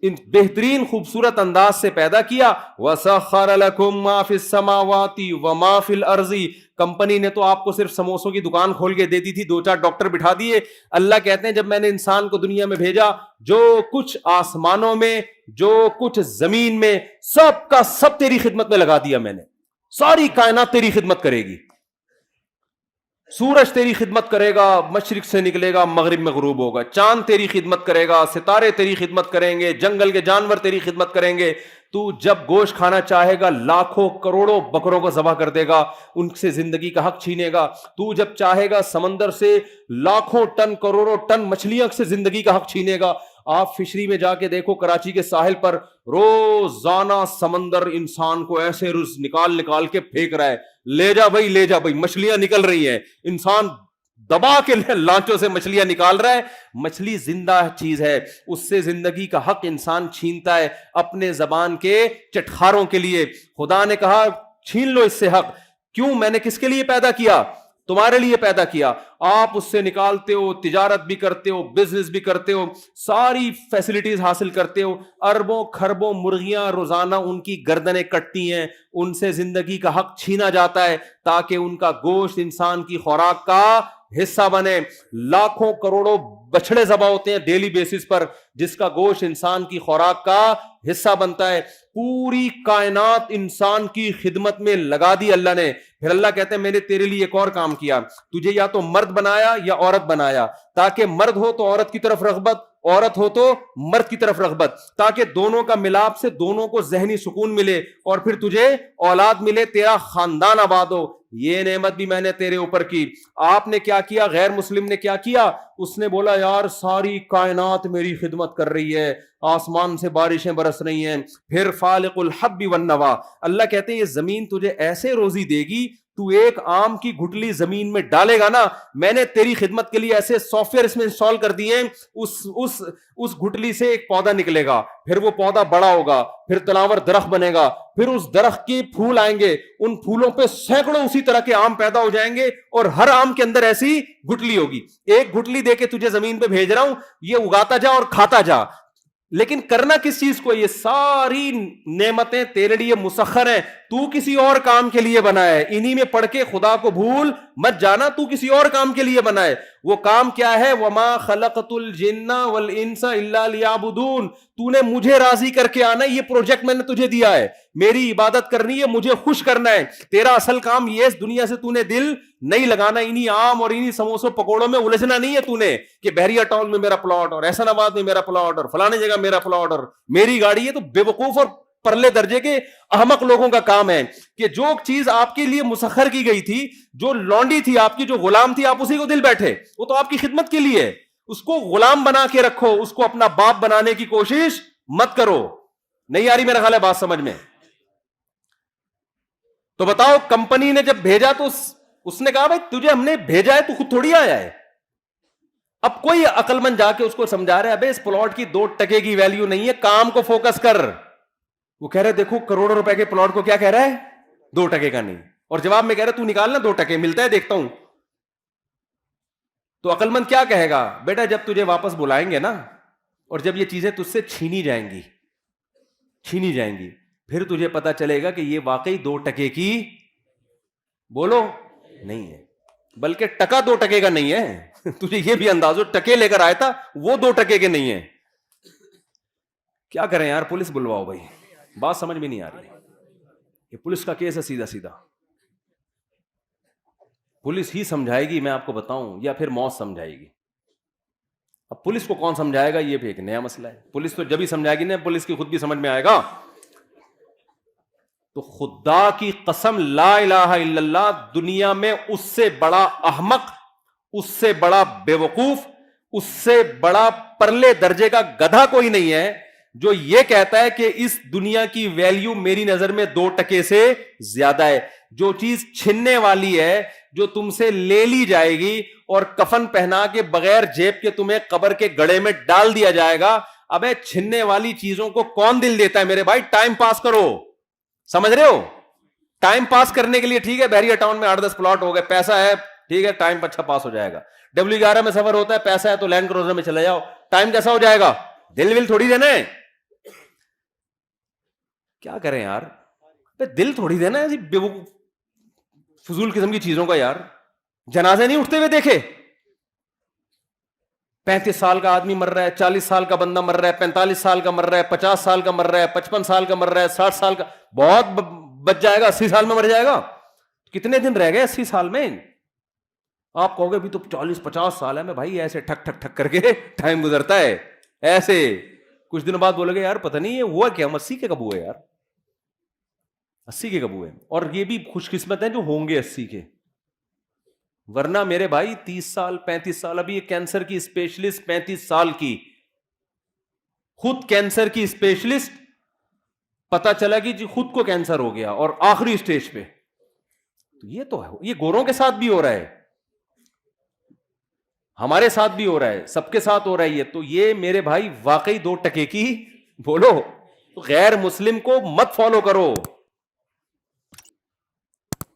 بہترین خوبصورت انداز سے پیدا کیا. وسخر لکم ما فی السماوات وما فی الارض, کمپنی نے تو آپ کو صرف سموسوں کی دکان کھول کے دے دی تھی, 2-4 ڈاکٹر بٹھا دیے. اللہ کہتے ہیں جب میں نے انسان کو دنیا میں بھیجا, جو کچھ آسمانوں میں, جو کچھ زمین میں, سب کا سب تیری خدمت میں لگا دیا میں نے. ساری کائنات تیری خدمت کرے گی. سورج تیری خدمت کرے گا, مشرق سے نکلے گا مغرب میں غروب ہوگا. چاند تیری خدمت کرے گا, ستارے تیری خدمت کریں گے, جنگل کے جانور تیری خدمت کریں گے. تو جب گوشت کھانا چاہے گا لاکھوں کروڑوں بکروں کو ذبح کر دے گا, ان سے زندگی کا حق چھینے گا. تو جب چاہے گا سمندر سے لاکھوں ٹن کروڑوں ٹن مچھلیاں سے زندگی کا حق چھینے گا. آپ فشری میں جا کے دیکھو, کراچی کے ساحل پر روزانہ سمندر انسان کو ایسے رز نکال کے پھینک رہا ہے. لے جا بھائی, لے جا بھائی, مچھلیاں نکل رہی ہیں. انسان دبا کے لانچوں سے مچھلیاں نکال رہا ہے. مچھلی زندہ چیز ہے, اس سے زندگی کا حق انسان چھینتا ہے اپنے زبان کے چٹخاروں کے لیے. خدا نے کہا چھین لو اس سے حق. کیوں؟ میں نے کس کے لیے پیدا کیا؟ تمہارے لیے پیدا کیا. آپ اس سے نکالتے ہو, تجارت بھی کرتے ہو, بزنس بھی کرتے ہو, ساری فیسلٹیز حاصل کرتے ہو. اربوں خربوں مرغیاں روزانہ ان کی گردنیں کٹتی ہیں, ان سے زندگی کا حق چھینا جاتا ہے تاکہ ان کا گوشت انسان کی خوراک کا حصہ بنے. لاکھوں کروڑوں بچڑے ذبح ہوتے ہیں ڈیلی بیسس پر, جس کا گوشت انسان کی خوراک کا حصہ بنتا ہے. پوری کائنات انسان کی خدمت میں لگا دی اللہ نے. پھر اللہ کہتے ہیں میں نے تیرے لیے ایک اور کام کیا, تجھے یا تو مرد بنایا یا عورت بنایا, تاکہ مرد ہو تو عورت کی طرف رغبت, عورت ہو تو مرد کی طرف رغبت, تاکہ دونوں کا ملاپ سے دونوں کو ذہنی سکون ملے اور پھر تجھے اولاد ملے, تیرا خاندان آباد ہو. یہ نعمت بھی میں نے تیرے اوپر کی. آپ نے کیا کیا؟ غیر مسلم نے کیا کیا؟ اس نے بولا یار ساری کائنات میری خدمت کر رہی ہے, آسمان سے بارشیں برس رہی ہیں. پھر فالق الحب والنوا, اللہ کہتے ہیں یہ زمین تجھے ایسے روزی دے گی, تو ایک آم کی گھٹلی زمین میں ڈالے گا نا, میں نے تیری خدمت کے لیے ایسے سافٹ ویئر اس میں انسٹال کر دیے, اس گھٹلی سے ایک پودا نکلے گا, پھر وہ پودا بڑا ہوگا, پھر تناور درخت بنے گا, پھر اس درخت کے پھول آئیں گے, ان پھولوں پہ سینکڑوں اسی طرح کے آم پیدا ہو جائیں گے, اور ہر آم کے اندر ایسی گھٹلی ہوگی. ایک گھٹلی دے کے تجھے زمین پہ بھیج رہا ہوں, یہ اگاتا جا اور کھاتا جا. لیکن کرنا کس چیز کو؟ یہ ساری نعمتیں تیرے لیے مسخر ہیں, تو کسی اور کام کے لیے بنا ہے. انہی میں پڑھ کے خدا کو بھول مت جانا, تو کسی اور کام کے لیے بنا ہے. وہ کام کیا ہے؟ وما خلقت الجن والانس الا لیعبدون, تو نے مجھے راضی کر کے آنا ہے. یہ پروجیکٹ میں نے تجھے دیا ہے, میری عبادت کرنی ہے, مجھے خوش کرنا ہے. تیرا اصل کام یہ اس دنیا سے تو نے دل نہیں لگانا, انہی عام اور انہی سموسوں پکوڑوں میں الجھنا نہیں ہے تو نے, کہ بحریہ ٹاؤن میں میرا پلاٹ اور احسن آباد میں میرا پلاٹ اور فلانے جگہ میرا پلاٹ اور میری گاڑی ہے. تو بے وقوف اور پرلے درجے کے احمق لوگوں کا کام ہے کہ جو چیز آپ کے لیے مسخر کی گئی تھی, جو لونڈی تھی آپ کی, جو غلام تھی, آپ اسی کو دل بیٹھے, وہ تو آپ کی خدمت کے لیے, اس کو غلام بنا کے رکھو, اس کو اپنا باپ بنانے کی کوشش مت کرو. نہیں آ رہی میرا خیال ہے بات سمجھ میں؟ تو بتاؤ کمپنی نے جب بھیجا تو اس نے کہا بھائی تجھے ہم نے بھیجا ہے تو خود تھوڑی آیا ہے. اب کوئی عقل مند جا کے اس کو سمجھا رہا ہے ابے اس پلاٹ کی 2 ٹکے کی ویلیو نہیں ہے, کام کو فوکس کر. وہ کہہ رہے دیکھو کروڑوں روپے کے پلاٹ کو کیا کہہ رہا ہے, 2 ٹکے کا نہیں, اور جواب میں کہہ رہا تو نکالنا 2 ٹکے ملتا ہے دیکھتا ہوں. تو عقل مند کیا کہے گا, بیٹا جب تجھے واپس بلائیں گے نا اور جب یہ چیزیں تجھ سے چھینی جائیں گی پھر تجھے پتا چلے گا کہ یہ واقعی 2 ٹکے کی بولو نہیں ہے, بلکہ ٹکا 2 ٹکے کا نہیں ہے. تجھے یہ بھی انداز ہو ٹکے لے کر آیا تھا وہ 2 ٹکے کے نہیں ہے. کیا کریں یار, پولیس بلواؤ بھائی, بات سمجھ میں نہیں آ رہی. یہ پولیس کا کیس ہے سیدھا سیدھا, پولیس ہی سمجھائے گی میں آپ کو بتاؤں, یا پھر موت سمجھائے گی. اب پولیس کو کون سمجھائے گا یہ بھی ایک نیا مسئلہ ہے. پولیس تو جب ہی سمجھائے گی نا پولیس کی خود بھی سمجھ میں آئے گا. تو خدا کی قسم لا الہ الا اللہ, دنیا میں اس سے بڑا احمق, اس سے بڑا بے وقوف, اس سے بڑا پرلے درجے کا گدھا کوئی نہیں ہے جو یہ کہتا ہے کہ اس دنیا کی ویلیو میری نظر میں 2 ٹکے سے زیادہ ہے. جو چیز چھننے والی ہے, جو تم سے لے لی جائے گی اور کفن پہنا کے بغیر جیب کے تمہیں قبر کے گڑھے میں ڈال دیا جائے گا, ابے چھننے والی چیزوں کو کون دل دیتا ہے میرے بھائی؟ ٹائم پاس کرو, سمجھ رہے ہو؟ ٹائم پاس کرنے کے لیے ٹھیک ہے بحریہ ٹاؤن میں 8-10 پلاٹ ہو گئے, پیسہ ہے ٹھیک ہے, ٹائم اچھا پاس ہو جائے گا. W11 میں سفر ہوتا ہے, پیسہ ہے تو لینڈ کروزر میں چلے جاؤ, ٹائم کیسا ہو جائے گا؟ دل ول تھوڑی دینا ہے. کیا کریں یار, دل تھوڑی دینا ہے بے وقوف فضول قسم کی چیزوں کا. یار جنازے نہیں اٹھتے ہوئے دیکھے, 35 سال کا آدمی مر رہا ہے, 40 سال کا بندہ مر رہا ہے, 45 سال کا مر رہا ہے, 50 سال کا مر رہا ہے, 55 سال کا مر رہا ہے, 60 سال کا, بہت بچ جائے گا, 80 سال میں مر جائے گا. کتنے دن رہ گئے 80 سال میں؟ آپ کہو گے بھی تو 40-50 سال ہے. میں بھائی ایسے ٹھک ٹھک ٹھک کر کے ٹائم گزرتا ہے ایسے. کچھ دن بعد بولے گے یار پتہ نہیں یہ ہوا کیا, ہم 80 کے کب ہوئے یار, 80 کے کب ہوئے. اور یہ بھی خوش قسمت ہیں جو ہوں گے 80 کے, ورنہ میرے بھائی 30 سال 35 سال. ابھی یہ کینسر کی اسپیشلسٹ 35 سال کی, خود کینسر کی اسپیشلسٹ, پتا چلا کہ جی خود کو کینسر ہو گیا اور آخری اسٹیج پہ. تو یہ گوروں کے ساتھ بھی ہو رہا ہے, ہمارے ساتھ بھی ہو رہا ہے, سب کے ساتھ ہو رہا ہے یہ. تو یہ میرے بھائی واقعی 2 ٹکے کی بولو. غیر مسلم کو مت فالو کرو,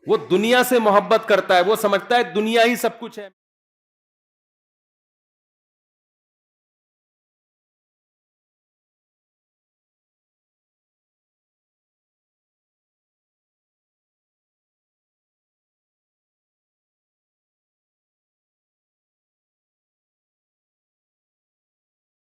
وہ دنیا سے محبت کرتا ہے, وہ سمجھتا ہے دنیا ہی سب کچھ ہے.